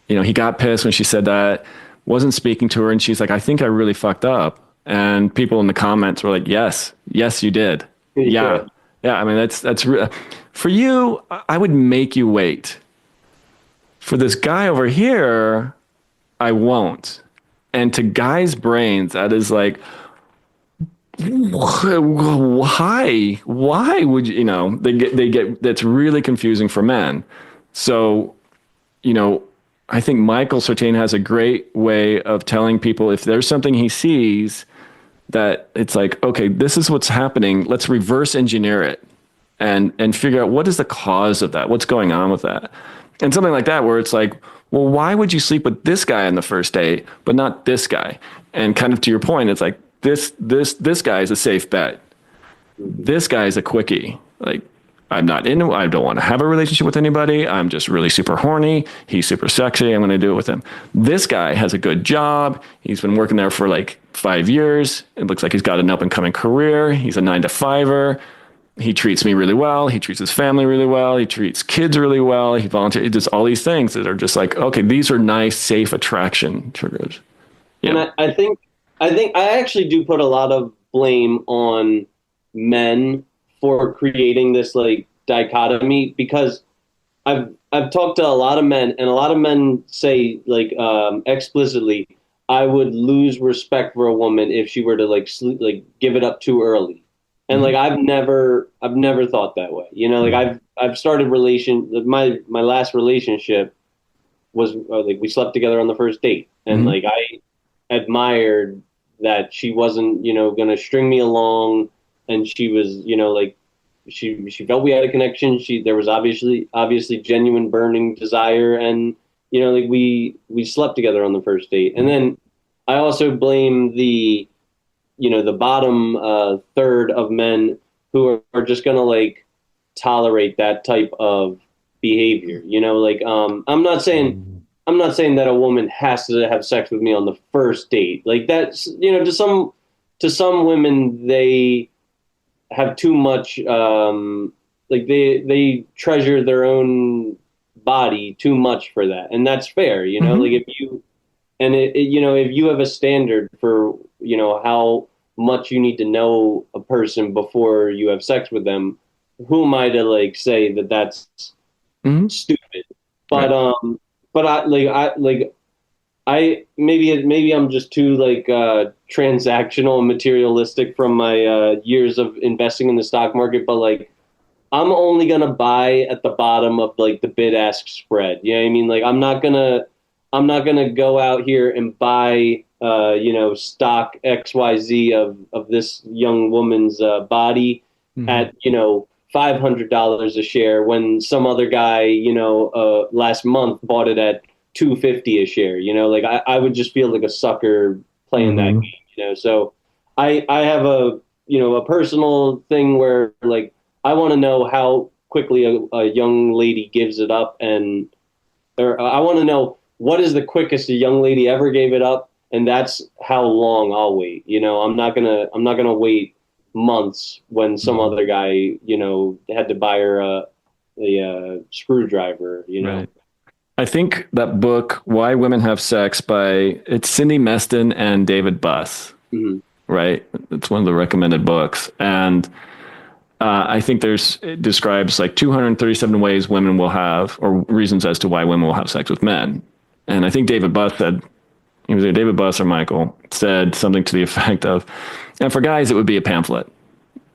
He got pissed when she said that, wasn't speaking to her. And she's like, "I think I really fucked up." And people in the comments were like, yes, you did. Yeah. I mean, that's for you. I would make you wait. For this guy over here, I won't. And to guys' brains, that is like, why? Why would you? They get that's really confusing for men. So, I think Michael Sartain has a great way of telling people if there's something he sees that it's like, okay, this is what's happening. Let's reverse engineer it and figure out what is the cause of that? What's going on with that? And something like that, where it's like, well, why would you sleep with this guy on the first date, but not this guy? And kind of to your point, it's like, this guy is a safe bet. This guy is a quickie. Like, I don't want to have a relationship with anybody. I'm just really super horny. He's super sexy. I'm going to do it with him. This guy has a good job. He's been working there for like 5 years. It looks like he's got an up and coming career. He's a 9-to-5er. He treats me really well. He treats his family really well. He treats kids really well. He volunteers. He does all these things that are just like, okay, these are nice, safe attraction triggers. Yeah. And I think I actually do put a lot of blame on men for creating this like dichotomy, because I've talked to a lot of men, and a lot of men say like explicitly, I would lose respect for a woman if she were to like give it up too early. And like I've never thought that way. Like I've started my last relationship was like we slept together on the first date, and like I admired that she wasn't going to string me along, and she was like she felt we had a connection. There was obviously genuine burning desire, and like we slept together on the first date. And then I also blame the the bottom third of men who are just gonna like tolerate that type of behavior. Like I'm not saying that a woman has to have sex with me on the first date. Like that's to some women they have too much like they treasure their own body too much for that, and that's fair. Like if you and if you have a standard for how much you need to know a person before you have sex with them, who am I to like say that that's stupid? But Right. but I maybe I'm just too like transactional and materialistic from my years of investing in the stock market, but like I'm only gonna buy at the bottom of like the bid ask spread. You know what I mean? Like I'm not gonna go out here and buy stock XYZ of this young woman's body at $500 a share when some other guy last month bought it at 250 a share. Like I would just feel like a sucker playing that game. So I have a personal thing where like I want to know how quickly a young lady gives it up, or I want to know what is the quickest a young lady ever gave it up, and that's how long I'll wait. I'm not gonna wait months when some other guy had to buy her a screwdriver. Right. I think that book, Why Women Have Sex, by it's Cindy Meston and David Buss, right? It's one of the recommended books. And I think it describes like 237 ways women will have, or reasons as to why women will have sex with men. And I think David Buss said, it was either David Buss or Michael, said something to the effect of, and for guys, it would be a pamphlet.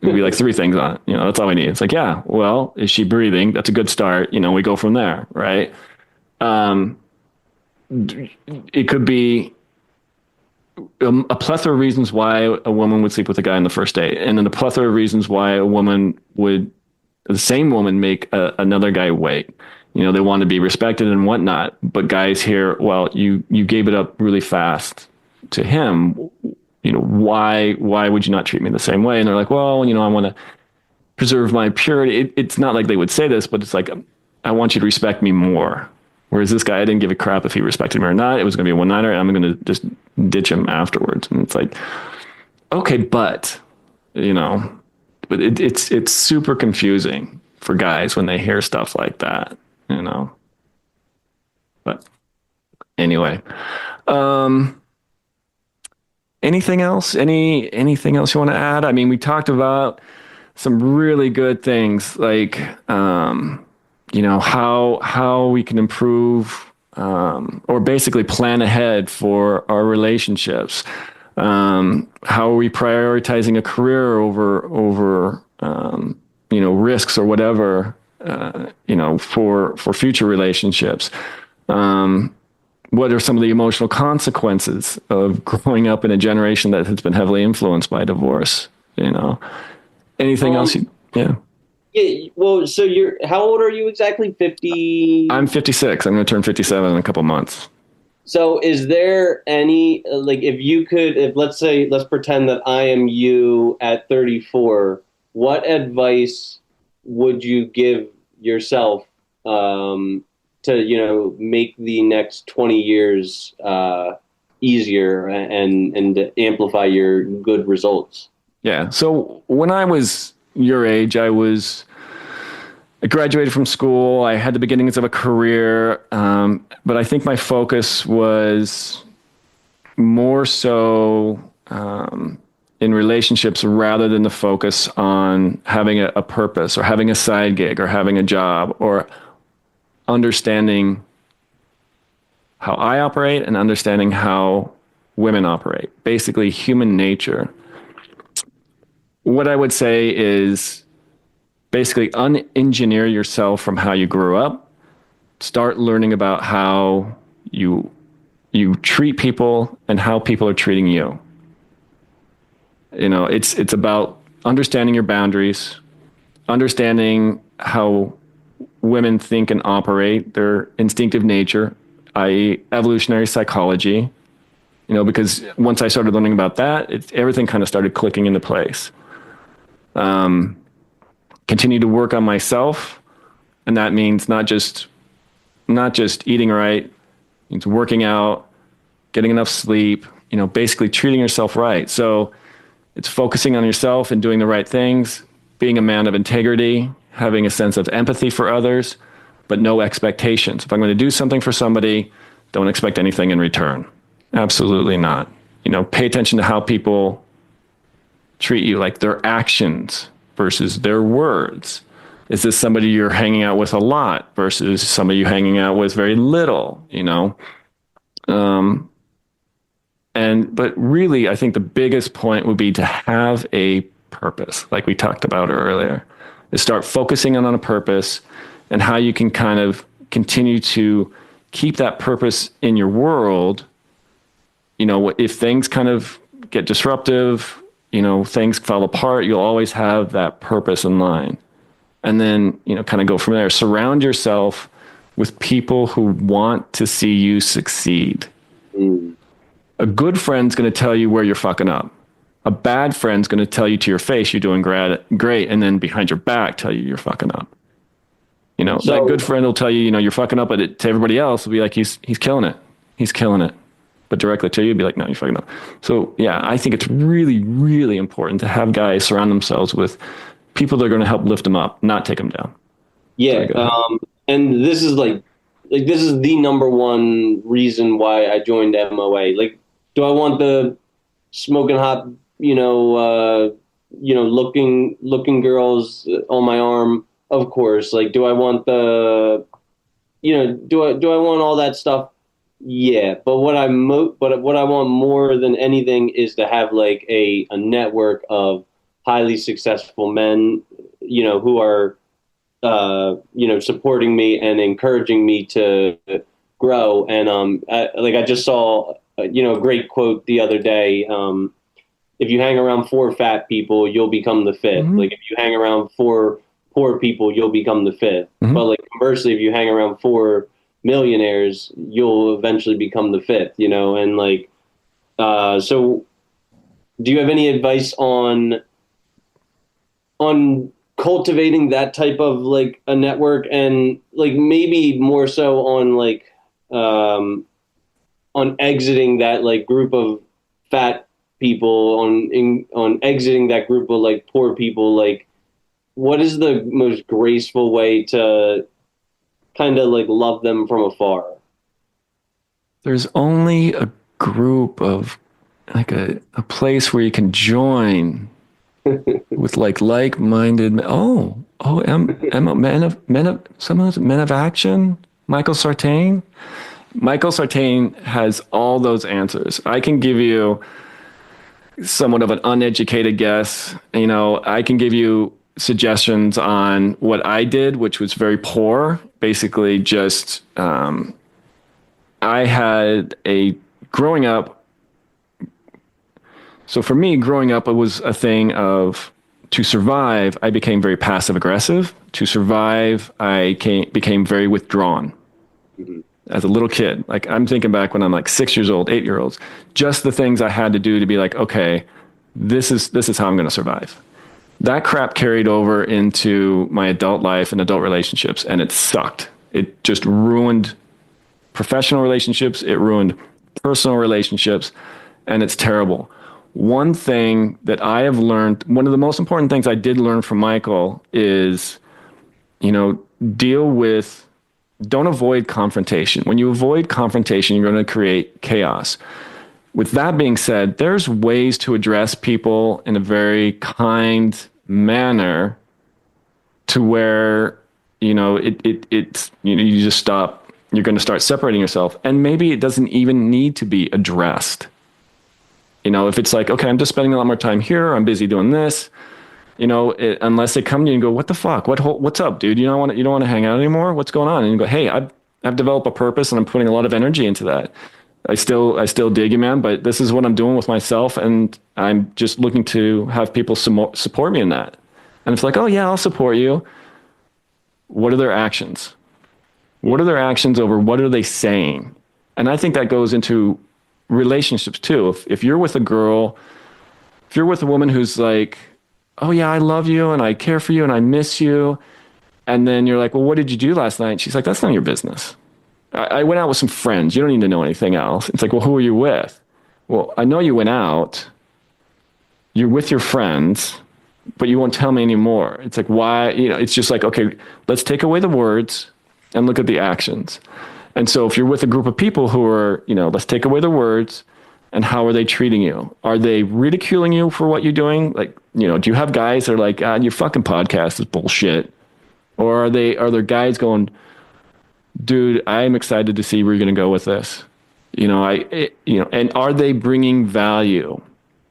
It would be like 3 things on it. That's all we need. It's like, yeah, well, is she breathing? That's a good start. We go from there, right? It could be a plethora of reasons why a woman would sleep with a guy on the first date, and then a plethora of reasons why the same woman make another guy wait. They want to be respected and whatnot, but guys hear, well, you gave it up really fast to him. Why would you not treat me the same way? And they're like, well, I want to preserve my purity. It's not like they would say this, but it's like, I want you to respect me more. Whereas this guy, I didn't give a crap if he respected me or not. It was going to be a one-nighter, and I'm going to just ditch him afterwards. And it's like, okay, but it's super confusing for guys when they hear stuff like that. But anyway, anything else? Anything else you want to add? I mean, we talked about some really good things like how we can improve or basically plan ahead for our relationships. How are we prioritizing a career over risks or whatever for future relationships? What are some of the emotional consequences of growing up in a generation that has been heavily influenced by divorce? Anything else? Yeah. Yeah. Well, so how old are you exactly? 50? I'm 56. I'm going to turn 57 in a couple months. So is there any, like, let's pretend that I am you at 34, what advice would you give yourself to make the next 20 years easier and amplify your good results? Yeah. So when I was your age, I graduated from school. I had the beginnings of a career, but I think my focus was more so in relationships rather than the focus on having a purpose or having a side gig or having a job or understanding how I operate and understanding how women operate, basically human nature. What I would say is basically unengineer yourself from how you grew up. Start learning about how you treat people and how people are treating you. It's about understanding your boundaries, understanding how women think and operate, their instinctive nature, i.e. evolutionary psychology, because once I started learning about that, everything kind of started clicking into place. Continue to work on myself. And that means not just eating right, it means working out, getting enough sleep, basically treating yourself right. So it's focusing on yourself and doing the right things, being a man of integrity, having a sense of empathy for others, but no expectations. If I'm going to do something for somebody, don't expect anything in return. Absolutely not. Pay attention to how people treat you, like their actions versus their words. Is this somebody you're hanging out with a lot versus somebody you're hanging out with very little, But really, I think the biggest point would be to have a purpose, like we talked about earlier, is start focusing on a purpose and how you can kind of continue to keep that purpose in your world. If things kind of get disruptive, things fall apart, you'll always have that purpose in line. And then, kind of go from there. Surround yourself with people who want to see you succeed. Mm. A good friend's going to tell you where you're fucking up. A bad friend's going to tell you to your face you're doing great, and then behind your back tell you you're fucking up. That good friend will tell you, you're fucking up, but to everybody else will be like, he's killing it. He's killing it. But directly to you, be like, no, you're fucking up. So yeah, I think it's really, really important to have guys surround themselves with people that are going to help lift them up, not take them down. Yeah. And this is this is the number one reason why I joined MOA. Like, do I want the smoking hot, looking girls on my arm? Of course. Like, do I want do I want all that stuff? Yeah. But what I want more than anything is to have like a network of highly successful men, who are, supporting me and encouraging me to grow. And I just saw, a great quote the other day. If you hang around 4 fat people, you'll become the 5th. Mm-hmm. Like if you hang around 4 poor people, you'll become the 5th. Mm-hmm. But like conversely, if you hang around 4 millionaires, you'll eventually become the 5th. And like, so do you have any advice on cultivating that type of like a network, and like maybe more so on like on exiting that like group of fat people, on exiting that group of like poor people? Like, what is the most graceful way to kind of like love them from afar? There's only a group of like a place where you can join with like-minded. Men of action. Michael Sartain. Michael Sartain has all those answers. I can give you somewhat of an uneducated guess. I can give you suggestions on what I did, which was very poor. Basically, just I had growing up. So for me, growing up, it was a thing of, to survive, I became very passive aggressive. To survive, I became very withdrawn. Mm-hmm. As a little kid. Like, I'm thinking back when I'm like 6 years old, 8 year olds, just the things I had to do to be like, okay, this is how I'm going to survive. That crap carried over into my adult life and adult relationships, and it sucked. It just ruined professional relationships. It ruined personal relationships, and it's terrible. One thing that I have learned, one of the most important things I did learn from Michael is, don't avoid confrontation. When you avoid confrontation, you're going to create chaos. With that being said, there's ways to address people in a very kind manner to where, you just stop. You're going to start separating yourself. And maybe it doesn't even need to be addressed. If it's like, okay, I'm just spending a lot more time here, I'm busy doing this, unless they come to you and go, what the fuck? What's up, dude? You don't want to hang out anymore? What's going on? And you go, hey, I've developed a purpose and I'm putting a lot of energy into that. I still dig you, man, but this is what I'm doing with myself, and I'm just looking to have people support me in that. And it's like, oh yeah, I'll support you. What are their actions? What are their actions over what are they saying? And I think that goes into relationships too. If you're with a girl, if you're with a woman who's like, oh yeah, I love you and I care for you and I miss you. And then you're like, well, what did you do last night? She's like, that's none of your business. I went out with some friends. You don't need to know anything else. It's like, well, who were you with? Well, I know you went out. You're with your friends, but you won't tell me anymore. It's like, why? It's just like, okay, let's take away the words and look at the actions. And so if you're with a group of people who are, let's take away the words and how are they treating you? Are they ridiculing you for what you're doing? Like, do you have guys that are like, your fucking podcast is bullshit? Or are there guys going, dude, I'm excited to see where you're going to go with this. And are they bringing value?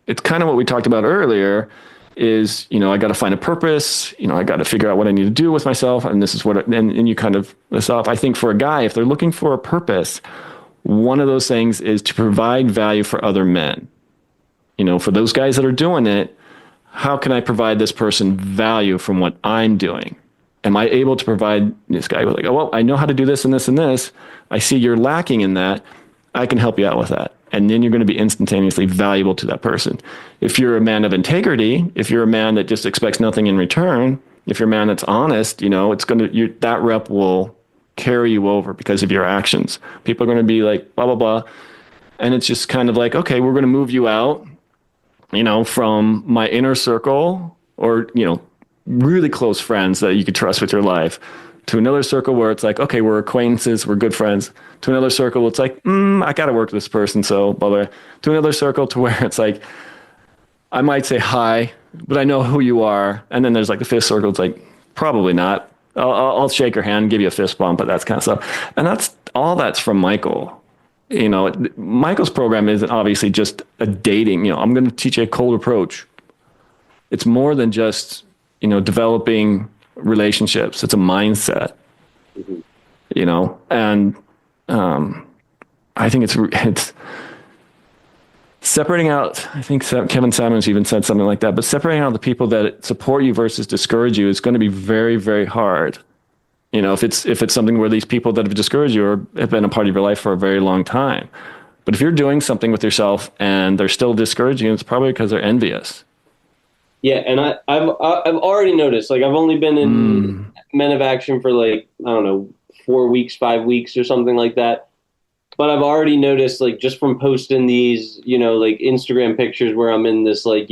It's kind of what we talked about earlier is, I got to find a purpose, I got to figure out what I need to do with myself. And this is and you kind of this off. I think for a guy, if they're looking for a purpose, one of those things is to provide value for other men. For those guys that are doing it, how can I provide this person value from what I'm doing? Am I able to provide this guy with like, oh, well, I know how to do this and this and this. I see you're lacking in that. I can help you out with that. And then you're going to be instantaneously valuable to that person. If you're a man of integrity, if you're a man that just expects nothing in return, if you're a man that's honest, that rep will carry you over because of your actions. People are going to be like, blah, blah, blah. And it's just kind of like, okay, we're going to move you out, from my inner circle or, really close friends that you could trust with your life, to another circle where it's like, okay, we're acquaintances, we're good friends, to another circle it's like, I got to work with this person, so blah, blah, to another circle to where it's like, I might say hi, but I know who you are. And then there's like the fifth circle, it's like, probably not. I'll shake your hand, give you a fist bump, but that's kind of stuff. And that's from Michael. Michael's program isn't obviously just a dating, I'm going to teach you a cold approach. It's more than just, developing relationships. It's a mindset, and I think it's separating out. I think Kevin Samuels even said something like that, but separating out the people that support you versus discourage you is going to be very, very hard. If it's something where these people that have discouraged you have been a part of your life for a very long time. But if you're doing something with yourself and they're still discouraging you, it's probably because they're envious. Yeah, and I've already noticed, like, I've only been in Men of Action for like, I don't know, 4 weeks, 5 weeks or something like that. But I've already noticed, like, just from posting these, like Instagram pictures where I'm in this, like,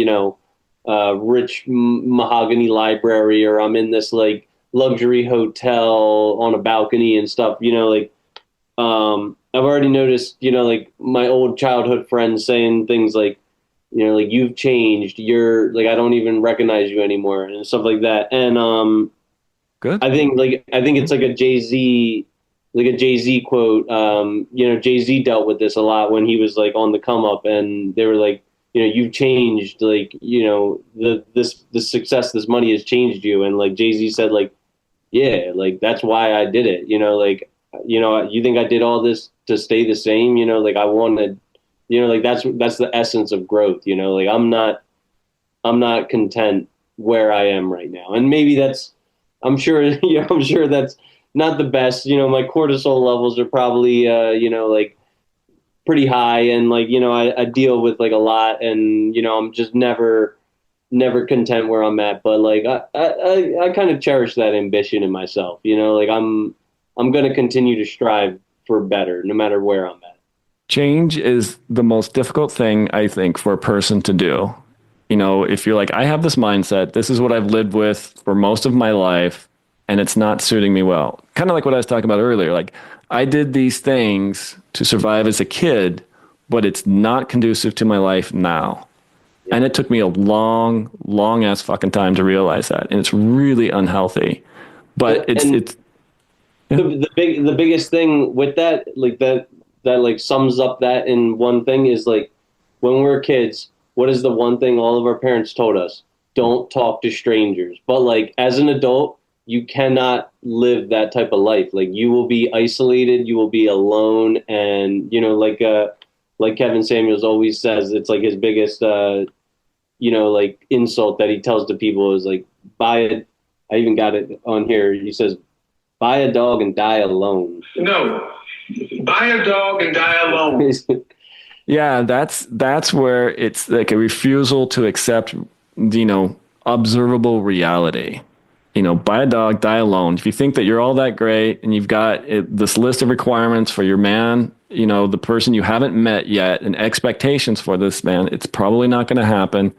rich mahogany library, or I'm in this, like, luxury hotel on a balcony and stuff, I've already noticed, like, my old childhood friends saying things like, like, you've changed, you're like, I don't even recognize you anymore and stuff like that. And good. I think it's like a Jay-Z quote. Jay-Z dealt with this a lot when he was like on the come up, and they were like, you've changed, like, the success, this money has changed you. And like Jay-Z said, like, yeah, like, that's why I did it. Like, you think I did all this to stay the same? Like, I wanted, like, that's the essence of growth. Like, I'm not content where I am right now. And maybe I'm sure that's not the best. My cortisol levels are probably, like, pretty high, and like, I deal with like a lot, and, I'm just never content where I'm at. But like, I kind of cherish that ambition in myself, like, I'm going to continue to strive for better no matter where I'm at. Change is the most difficult thing, I think, for a person to do. If you're like, I have this mindset, this is what I've lived with for most of my life, and it's not suiting me well. Kind of like what I was talking about earlier. Like, I did these things to survive as a kid, but it's not conducive to my life now. Yeah. And it took me a long, long ass fucking time to realize that. And it's really unhealthy. But it's yeah. The biggest thing with that, like, that like sums up that in one thing is, like, when we were kids, what is the one thing all of our parents told us? Don't talk to strangers. But like, as an adult, you cannot live that type of life. Like, you will be isolated, you will be alone. And, like Kevin Samuels always says, it's like his biggest, like, insult that he tells to people is like, I even got it on here. He says, buy a dog and die alone. No, buy a dog and die alone. Yeah, that's where it's like a refusal to accept, observable reality. Buy a dog, die alone. If you think that you're all that great and you've got this list of requirements for your man, the person you haven't met yet, and expectations for this man, it's probably not going to happen.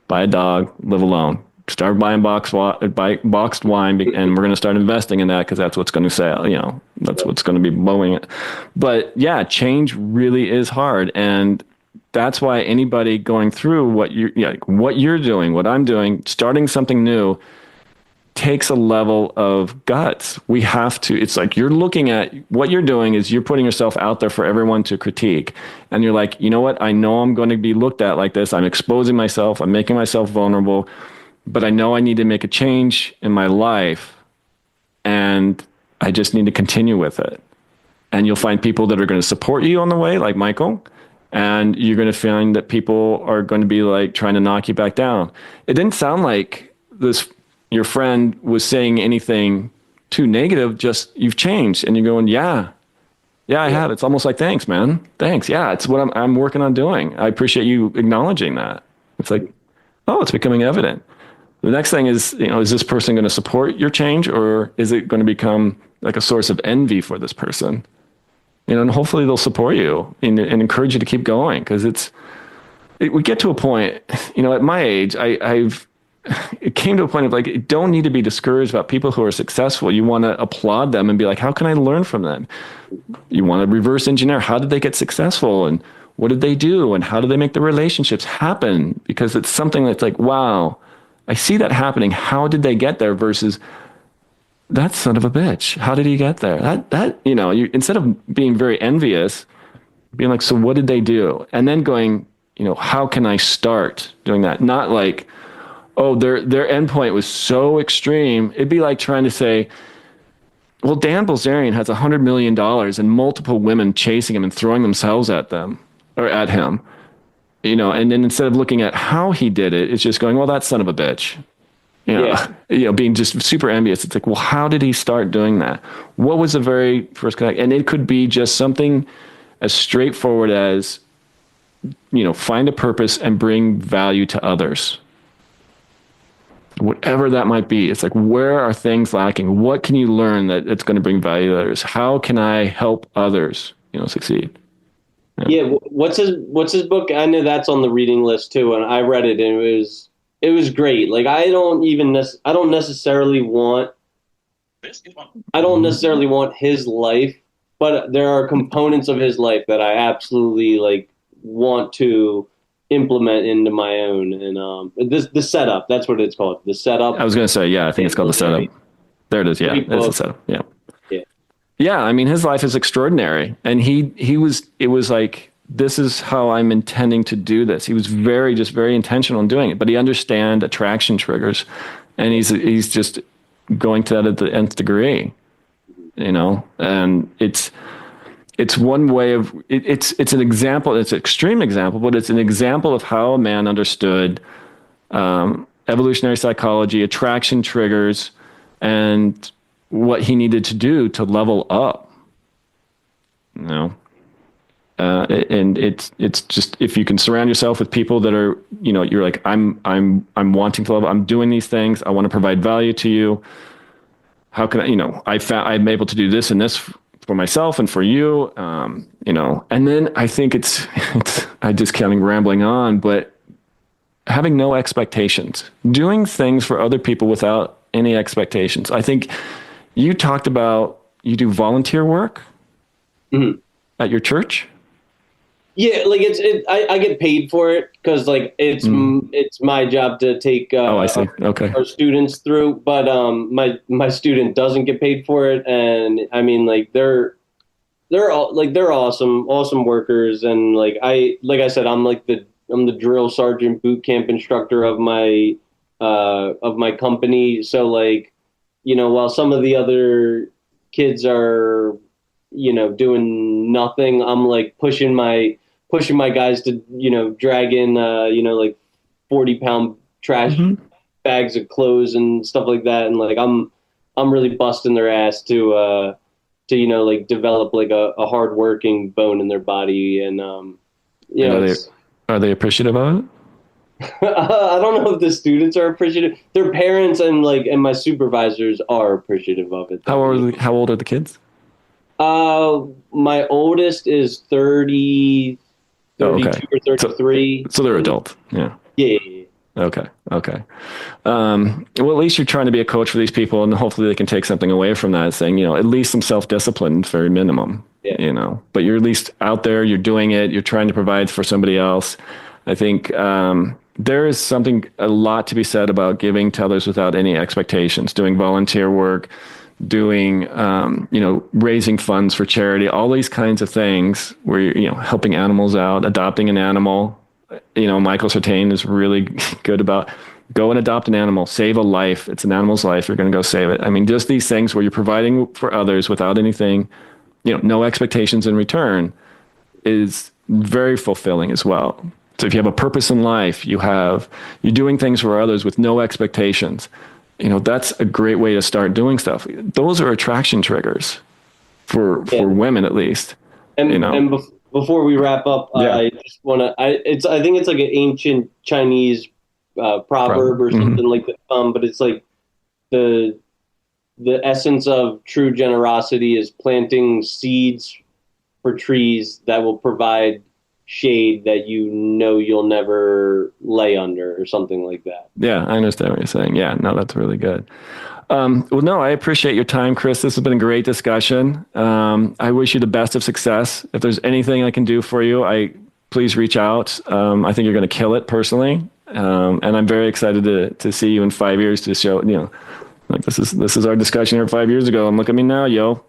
Buy a dog, live alone. Start buying boxed wine, and we're going to start investing in that because that's what's going to sell. That's what's going to be blowing it. But yeah, change really is hard, and that's why anybody going through what you're doing, what I'm doing, starting something new, takes a level of guts. We have to, it's like you're looking at what you're doing is you're putting yourself out there for everyone to critique. And you're like, you know what? I know I'm going to be looked at like this. I'm exposing myself. I'm making myself vulnerable, but I know I need to make a change in my life. And I just need to continue with it. And you'll find people that are going to support you on the way, like Michael. And you're going to find that people are going to be like trying to knock you back down. It didn't sound like your friend was saying anything too negative, just you've changed. And you're going, yeah, I have. It's almost like, thanks, man. Thanks. Yeah, it's what I'm working on doing. I appreciate you acknowledging that. It's like, oh, it's becoming evident. The next thing is, is this person going to support your change, or is it going to become like a source of envy for this person? And hopefully they'll support you and encourage you to keep going. Because we get to a point, at my age, it came to a point of like, you don't need to be discouraged about people who are successful. You want to applaud them and be like, how can I learn from them? You want to reverse engineer. How did they get successful? And what did they do? And how did they make the relationships happen? Because it's something that's like, wow, I see that happening. How did they get there? Versus that son of a bitch. How did he get there? You instead of being very envious, being like, so what did they do? And then going, how can I start doing that? Not like, oh, their endpoint was so extreme. It'd be like trying to say, well, Dan Bilzerian has $100 million and multiple women chasing him and throwing themselves at them or at him, and then instead of looking at how he did it, it's just going, well, that son of a bitch, being just super envious. It's like, well, how did he start doing that? What was the very first connect? And it could be just something as straightforward as, find a purpose and bring value to others. Whatever that might be. It's like, where are things lacking? What can you learn that it's going to bring value to others? How can I help others, succeed? Yeah. What's his book? I know that's on the reading list too, and I read it, and it was great. Like, I don't necessarily want his life, but there are components of his life that I absolutely like want to implement into my own. And the setup, that's what it's called, the setup. I was going to say, yeah, I think it's called the setup. There it is. Yeah, it's the setup. Yeah. I mean, his life is extraordinary, and it was like, this is how I'm intending to do this. He was very intentional in doing it, but he understands attraction triggers, and he's just going to that at the nth degree, and it's one way of it's an example. It's an extreme example, but it's an example of how a man understood evolutionary psychology, attraction triggers, and what he needed to do to level up. And it's just, if you can surround yourself with people that are, you're like, I'm wanting to level. I'm doing these things. I want to provide value to you. How can I'm able to do this and this for myself and for you, and then I think it's I just kept rambling on, but having no expectations, doing things for other people without any expectations. I think you talked about, you do volunteer work at your church. Yeah, like I get paid for it because like it's my job to take I see. Okay. our students through, but my student doesn't get paid for it, and I mean, like they're awesome workers, and like I said, I'm the drill sergeant boot camp instructor of my company, so like, while some of the other kids are doing nothing, I'm like pushing my guys to, drag in, like 40-pound trash bags of clothes and stuff like that. And like, I'm really busting their ass to like develop like a hardworking bone in their body. And, you And know, are they appreciative of it? I don't know if the students are appreciative. Their parents and my supervisors are appreciative of it. Though. How old are the kids? My oldest is 30, Oh, 32 okay. or 33. So they're adult. Yeah. Yeah. Okay. Okay. Well, at least you're trying to be a coach for these people, and hopefully they can take something away from that, saying, at least some self-discipline, very minimum, but you're at least out there, you're doing it, you're trying to provide for somebody else. I think there is a lot to be said about giving to others without any expectations, doing volunteer work, doing, raising funds for charity, all these kinds of things where you're, helping animals out, adopting an animal. Michael Sartain is really good about go and adopt an animal, save a life. It's an animal's life. You're going to go save it. I mean, just these things where you're providing for others without anything, no expectations in return is very fulfilling as well. So if you have a purpose in life, you're doing things for others with no expectations. That's a great way to start doing stuff. Those are attraction triggers for women, at least. And before we wrap up, I just want to. I think it's like an ancient Chinese proverb or something like that. But it's like the essence of true generosity is planting seeds for trees that will provide shade that you'll never lay under, or something like that. Yeah, I understand what you're saying. Yeah, no, that's really good. Well, no, I appreciate your time, Chris. This has been a great discussion. I wish you the best of success. If there's anything I can do for you, please reach out. I think you're going to kill it personally. And I'm very excited to see you in 5 years to show, this is our discussion here 5 years ago. And look at me now, yo.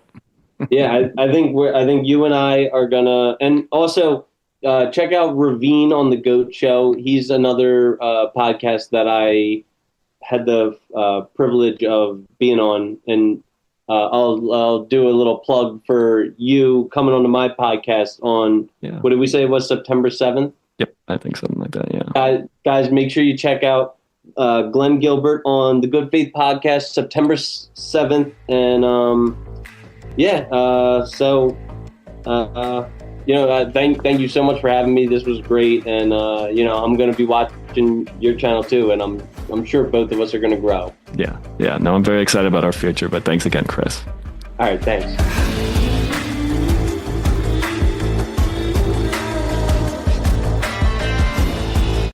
Yeah, I think you and I are gonna, and also check out Ravine on the Goat Show. He's another podcast that I had the privilege of being on, and I'll do a little plug for you coming onto my podcast on what did we say it was, September 7th? Yep, I think something like that. Yeah, guys, make sure you check out Glenn Gilbert on the Good Faith Podcast, September 7th, and thank you so much for having me. This was great, and I'm going to be watching your channel too, and I'm sure both of us are going to grow. Yeah. No, I'm very excited about our future. But thanks again, Chris. All right, thanks.